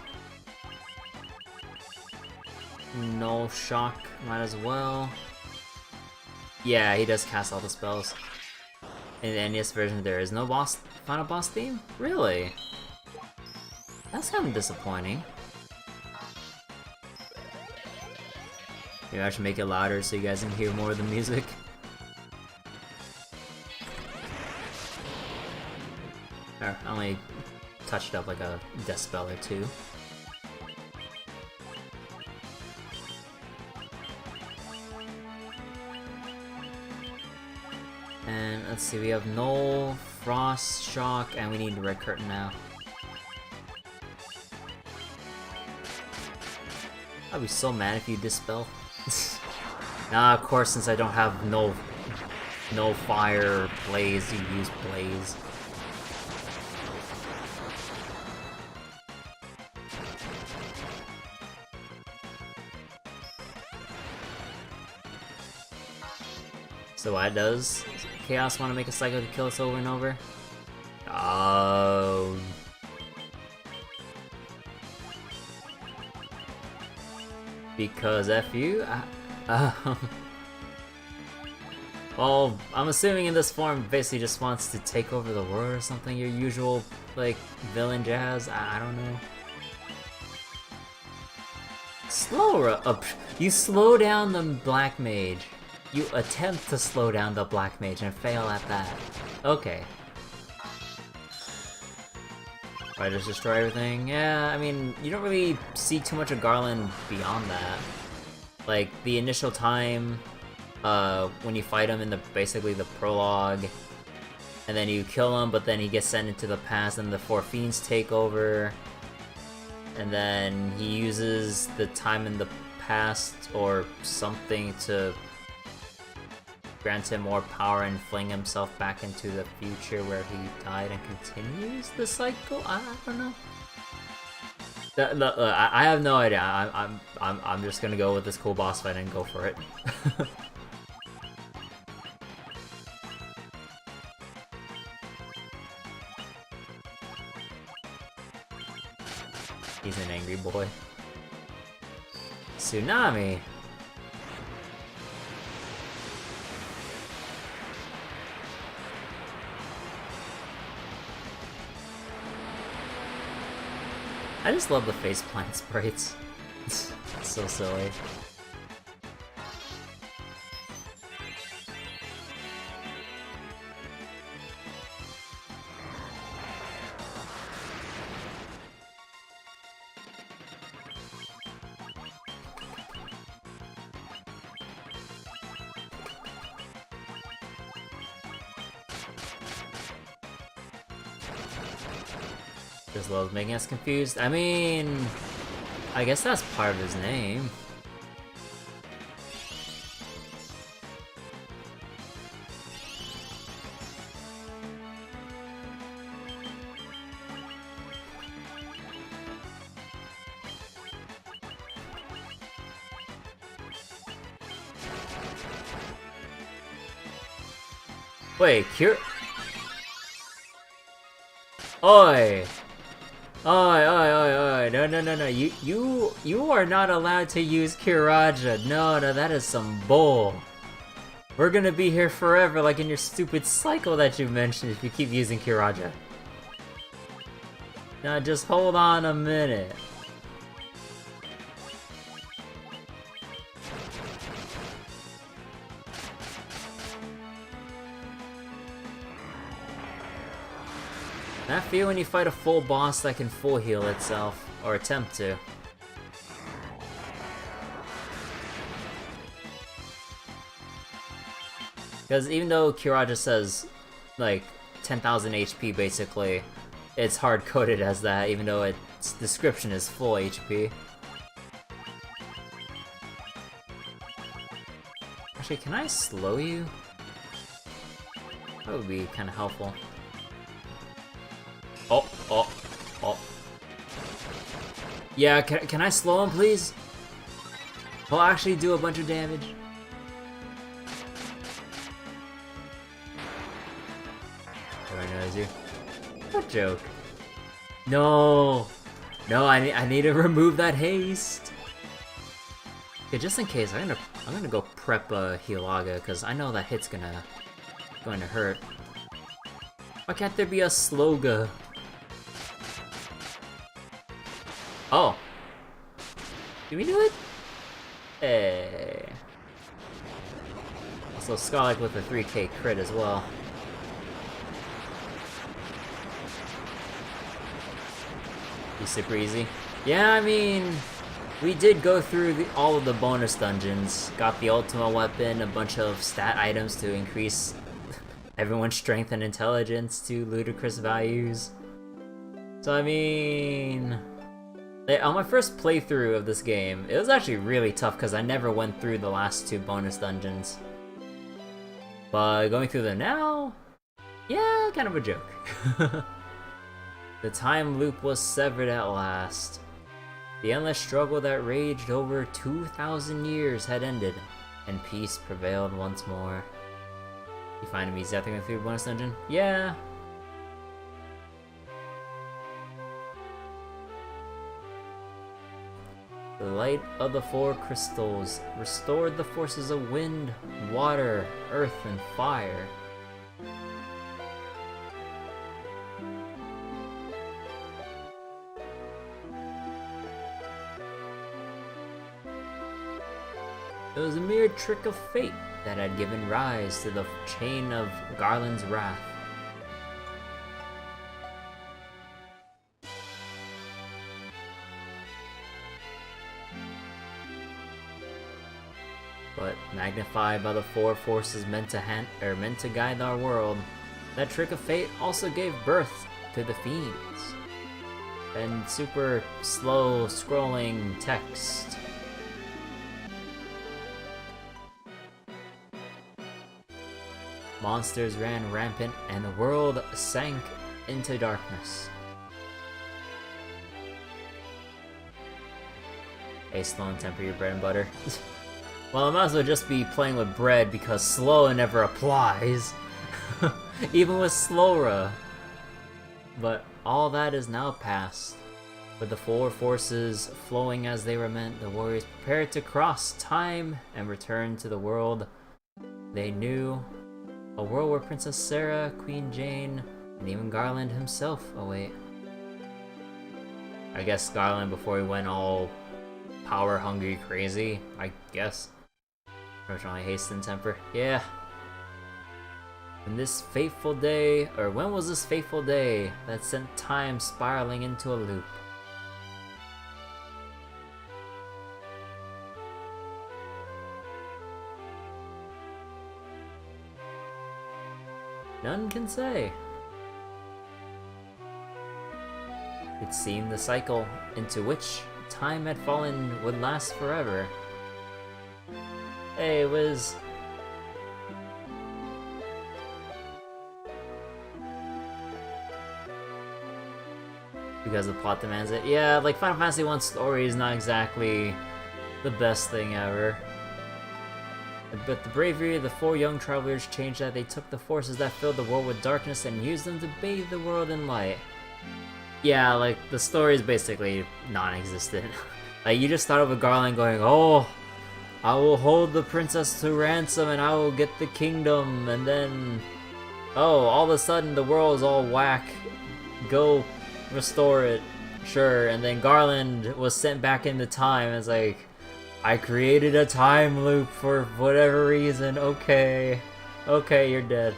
No shock, might as well. Yeah, he does cast all the spells. In the NES version, there is no final boss theme? Really? That's kind of disappointing. Maybe I should make it louder so you guys can hear more of the music. I only touched up like a decibel or two. And let's see, we have no frost, shock, and we need red curtain now. I'd be so mad if you dispel. Nah, of course, since I don't have no fire blaze, you use blaze. So why does Chaos want to make a cycle to kill us over and over? Oh. Because F you? Well, I'm assuming in this form basically just wants to take over the world or something, your usual, like, villain jazz? I don't know. Slower up. You slow down the Black Mage. You attempt to slow down the Black Mage and fail at that. Okay. Right, just destroy everything? Yeah, I mean, you don't really see too much of Garland beyond that. Like, the initial time, when you fight him in basically the prologue, and then you kill him, but then he gets sent into the past and the four fiends take over, and then he uses the time in the past or something to grant him more power and fling himself back into the future where he died and continues the cycle? I don't know. I have no idea. I'm just gonna go with this cool boss fight and go for it. angry boy. Tsunami! I just love the faceplant sprites. It's so silly. Just loves making us confused. I mean, I guess that's part of his name. Wait, Oi! Oi, no, you are not allowed to use Kiraja. No, that is some bull. We're gonna be here forever like in your stupid cycle that you mentioned if you keep using Kiraja. Now just hold on a minute. That feel when you fight a full boss that can full heal itself, or attempt to. Because even though Kiraja says, like, 10,000 HP basically, it's hard-coded as that, even though its description is full HP. Actually, can I slow you? That would be kind of helpful. Oh. Yeah, can I slow him, please? He'll actually do a bunch of damage. Oh, I know it's you. What joke? No! No, I need to remove that haste! Okay, just in case, I'm gonna go prep Hilaga, because I know that hit's going to hurt. Why can't there be a Sloga? Oh. Did we do it? Hey. Also, Skarlik with a 3k crit as well. Be super easy. Yeah, I mean, we did go through all of the bonus dungeons. Got the ultimate weapon, a bunch of stat items to increase everyone's strength and intelligence to ludicrous values. So I mean, on my first playthrough of this game, it was actually really tough because I never went through the last 2 bonus dungeons. But going through them now, yeah, kind of a joke. The time loop was severed at last. The endless struggle that raged over 2,000 years had ended, and peace prevailed once more. You find me exactly going through the bonus dungeon? Yeah. The light of the 4 crystals restored the forces of wind, water, earth, and fire. It was a mere trick of fate that had given rise to the chain of Garland's wrath. But magnified by the 4 forces meant to guide our world, that trick of fate also gave birth to the fiends. And super slow scrolling text. Monsters ran rampant, and the world sank into darkness. Hey, slow and temper your bread and butter. Well, I might as well just be playing with bread because slow never applies. Even with Slowra. But all that is now past. With the four forces flowing as they were meant, the warriors prepared to cross time and return to the world they knew. A world where Princess Sarah, Queen Jane, and even Garland himself await. I guess Garland before he went all power-hungry crazy, I guess. Originally hasten temper. Yeah. When was this fateful day that sent time spiraling into a loop? None can say. It seemed the cycle into which time had fallen would last forever. Hey, Wiz. Because the plot demands it. Yeah, like Final Fantasy I story is not exactly the best thing ever. But the bravery of the four young travelers changed that they took the forces that filled the world with darkness and used them to bathe the world in light. Yeah, like, the story is basically non-existent. Like, you just start with Garland going, oh, I will hold the princess to ransom and I will get the kingdom, and then, oh, all of a sudden the world is all whack. Go restore it. Sure, and then Garland was sent back into time. It's like, I created a time loop for whatever reason. Okay, you're dead.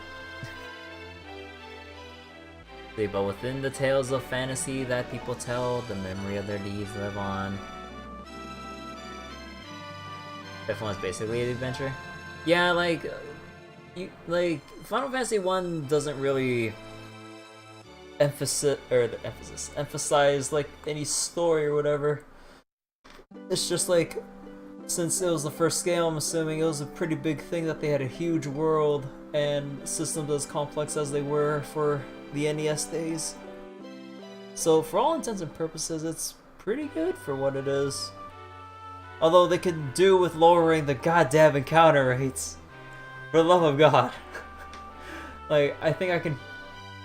See, but within the tales of fantasy that people tell, the memory of their deeds live on. FF1 is basically an adventure. Yeah, like, Final Fantasy I doesn't really emphasize like any story or whatever. It's just like, since it was the first game, I'm assuming it was a pretty big thing that they had a huge world and systems as complex as they were for the NES days. So for all intents and purposes, it's pretty good for what it is. Although they could do with lowering the goddamn encounter rates. For the love of God. Like, I think I can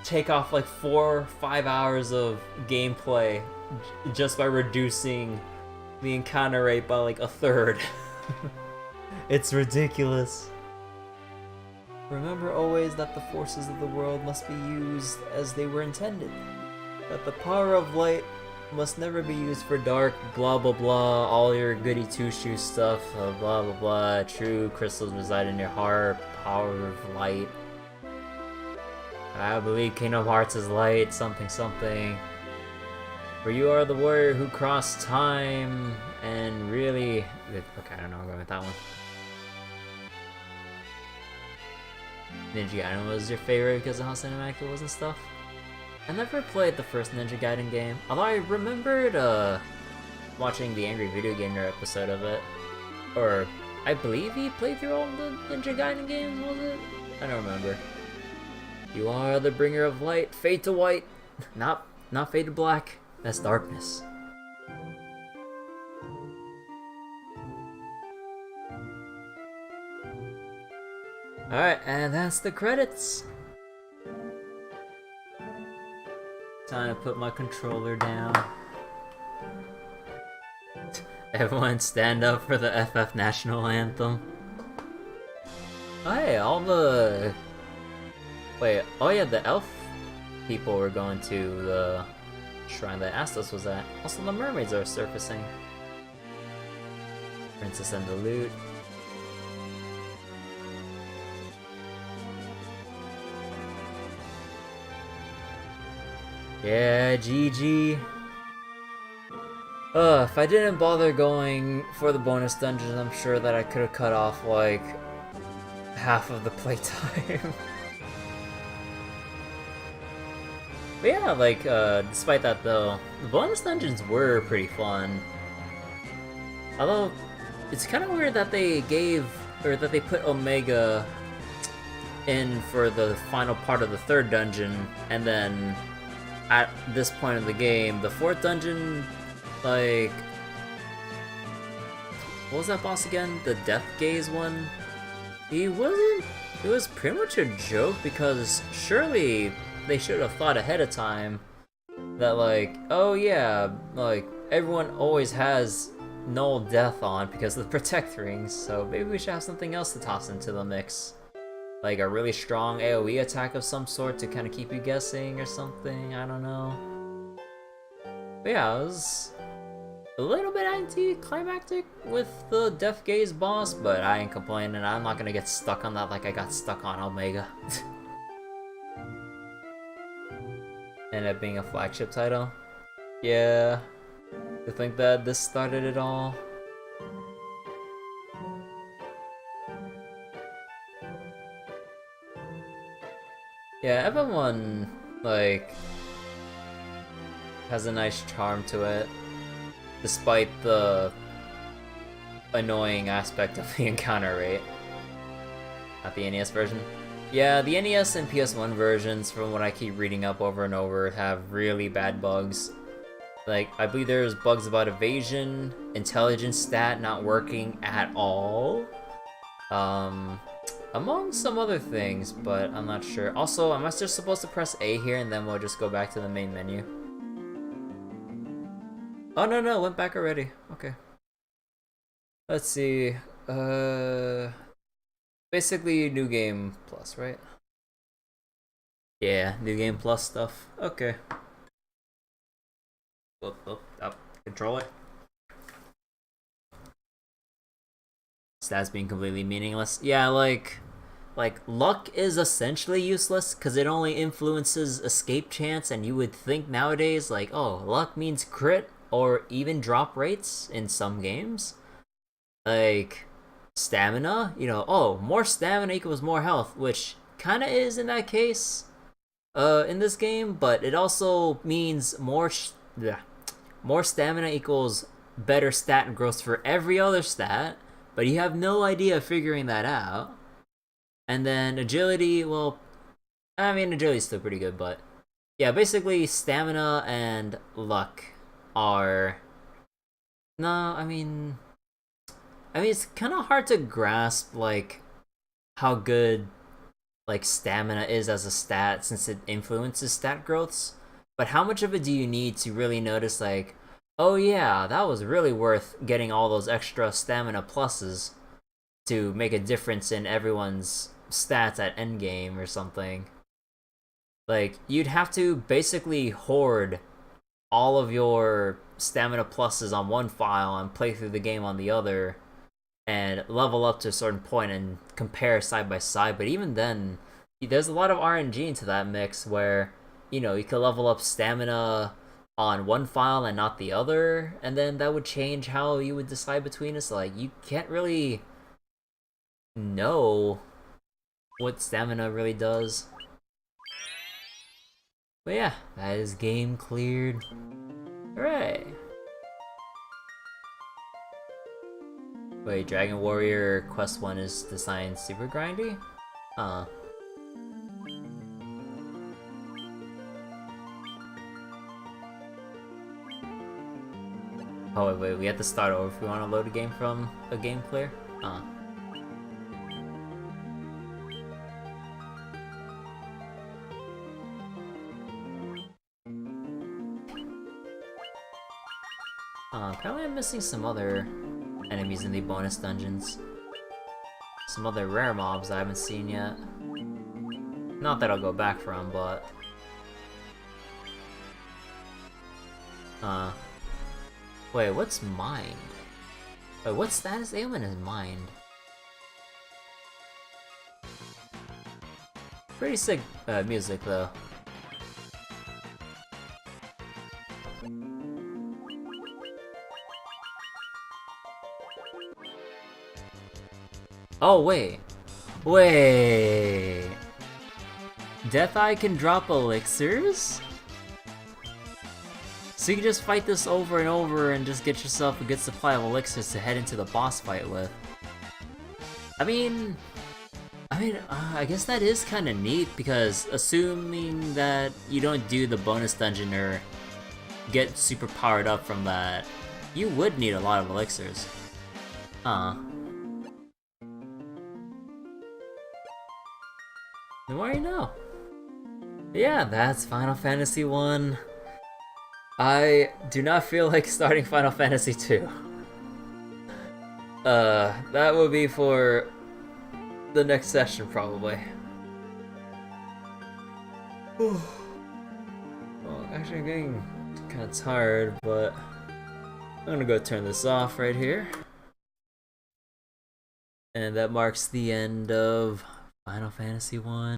take off like 4 or 5 hours of gameplay just by reducing the encounter rate by like 1/3. It's ridiculous. Remember always that the forces of the world must be used as they were intended. That the power of light must never be used for dark, blah blah blah, all your goody two-shoes stuff, blah blah blah. True crystals reside in your heart, power of light. I believe Kingdom Hearts is light, something something. For you are the warrior who crossed time, and really... Okay, I don't know, I'm going with that one. Ninja Gaiden was your favorite because of how cinematic it was and stuff? I never played the first Ninja Gaiden game, although I remembered watching the Angry Video Game Nerd episode of it. Or, I believe he played through all the Ninja Gaiden games, was it? I don't remember. You are the bringer of light, fade to white. Not fade to black. That's darkness. Alright, and that's the credits. Time to put my controller down. Everyone stand up for the FF National Anthem. Oh, hey, all the... Wait, oh yeah, the elf people were going to the shrine that Astos was at. Also, the mermaids are surfacing. Princess and the Lute. Yeah, GG. If I didn't bother going for the bonus dungeons, I'm sure that I could have cut off, like, half of the playtime. But yeah, like, despite that though, the bonus dungeons were pretty fun. Although, it's kind of weird that they put Omega in for the final part of the 3rd dungeon, and then at this point in the game, the 4th dungeon, like, what was that boss again? The Death Gaze one? It was pretty much a joke, because surely they should have thought ahead of time that like, oh yeah, like everyone always has null death on because of the protect rings, so maybe we should have something else to toss into the mix. Like a really strong AoE attack of some sort to kind of keep you guessing or something, I don't know. But yeah, it was a little bit anticlimactic with the Death Gaze boss, but I ain't complaining. I'm not gonna get stuck on that like I got stuck on Omega. Ended up being a flagship title. Yeah, to think that this started it all. Yeah, FF1, like, has a nice charm to it, despite the annoying aspect of the encounter rate. Not the NES version. Yeah, the NES and PS1 versions, from what I keep reading up over and over, have really bad bugs. Like, I believe there's bugs about evasion, intelligence stat not working at all. Among some other things, but I'm not sure. Also, am I just supposed to press A here and then we'll just go back to the main menu? Oh, no, went back already. Okay. Let's see. Basically, New Game Plus, right? Yeah, New Game Plus stuff. Okay. Up. Control it. Stats being completely meaningless. Yeah, like luck is essentially useless because it only influences escape chance, and you would think nowadays like, oh, luck means crit or even drop rates in some games. Like stamina, oh, more stamina equals more health, which kind of is in that case in this game, but it also means more stamina equals better stat growth for every other stat, but you have no idea figuring that out. And then agility, well, I mean, agility's still pretty good, but yeah, basically stamina and luck are... No, I mean, it's kind of hard to grasp, like, how good, like, stamina is as a stat since it influences stat growths. But how much of it do you need to really notice, like, oh yeah, that was really worth getting all those extra stamina pluses to make a difference in everyone's stats at endgame or something. Like, you'd have to basically hoard all of your stamina pluses on one file and play through the game on the other and level up to a certain point and compare side by side. But even then, there's a lot of RNG into that mix where, you could level up stamina on one file and not the other, and then that would change how you would decide between us. So, like, you can't really know what stamina really does. But yeah, that is game cleared. Hooray! Wait, Dragon Warrior Quest 1 is designed super grindy? Oh, wait, we have to start over if we want to load a game from a game clear? Apparently I'm missing some other enemies in the bonus dungeons. Some other rare mobs I haven't seen yet. Not that I'll go back from, but... Wait, what's Mind? Wait, what status ailment is Mind? Pretty sick music, though. Oh, wait. Death Eye can drop elixirs? So you can just fight this over and over and just get yourself a good supply of elixirs to head into the boss fight with. I guess that is kind of neat, because assuming that you don't do the bonus dungeon or get super powered up from that, you would need a lot of elixirs. The more you know. Yeah, that's Final Fantasy I. I do not feel like starting Final Fantasy II. That will be for the next session, probably. Well, actually, I'm getting kind of tired, but I'm gonna go turn this off right here. And that marks the end of Final Fantasy I.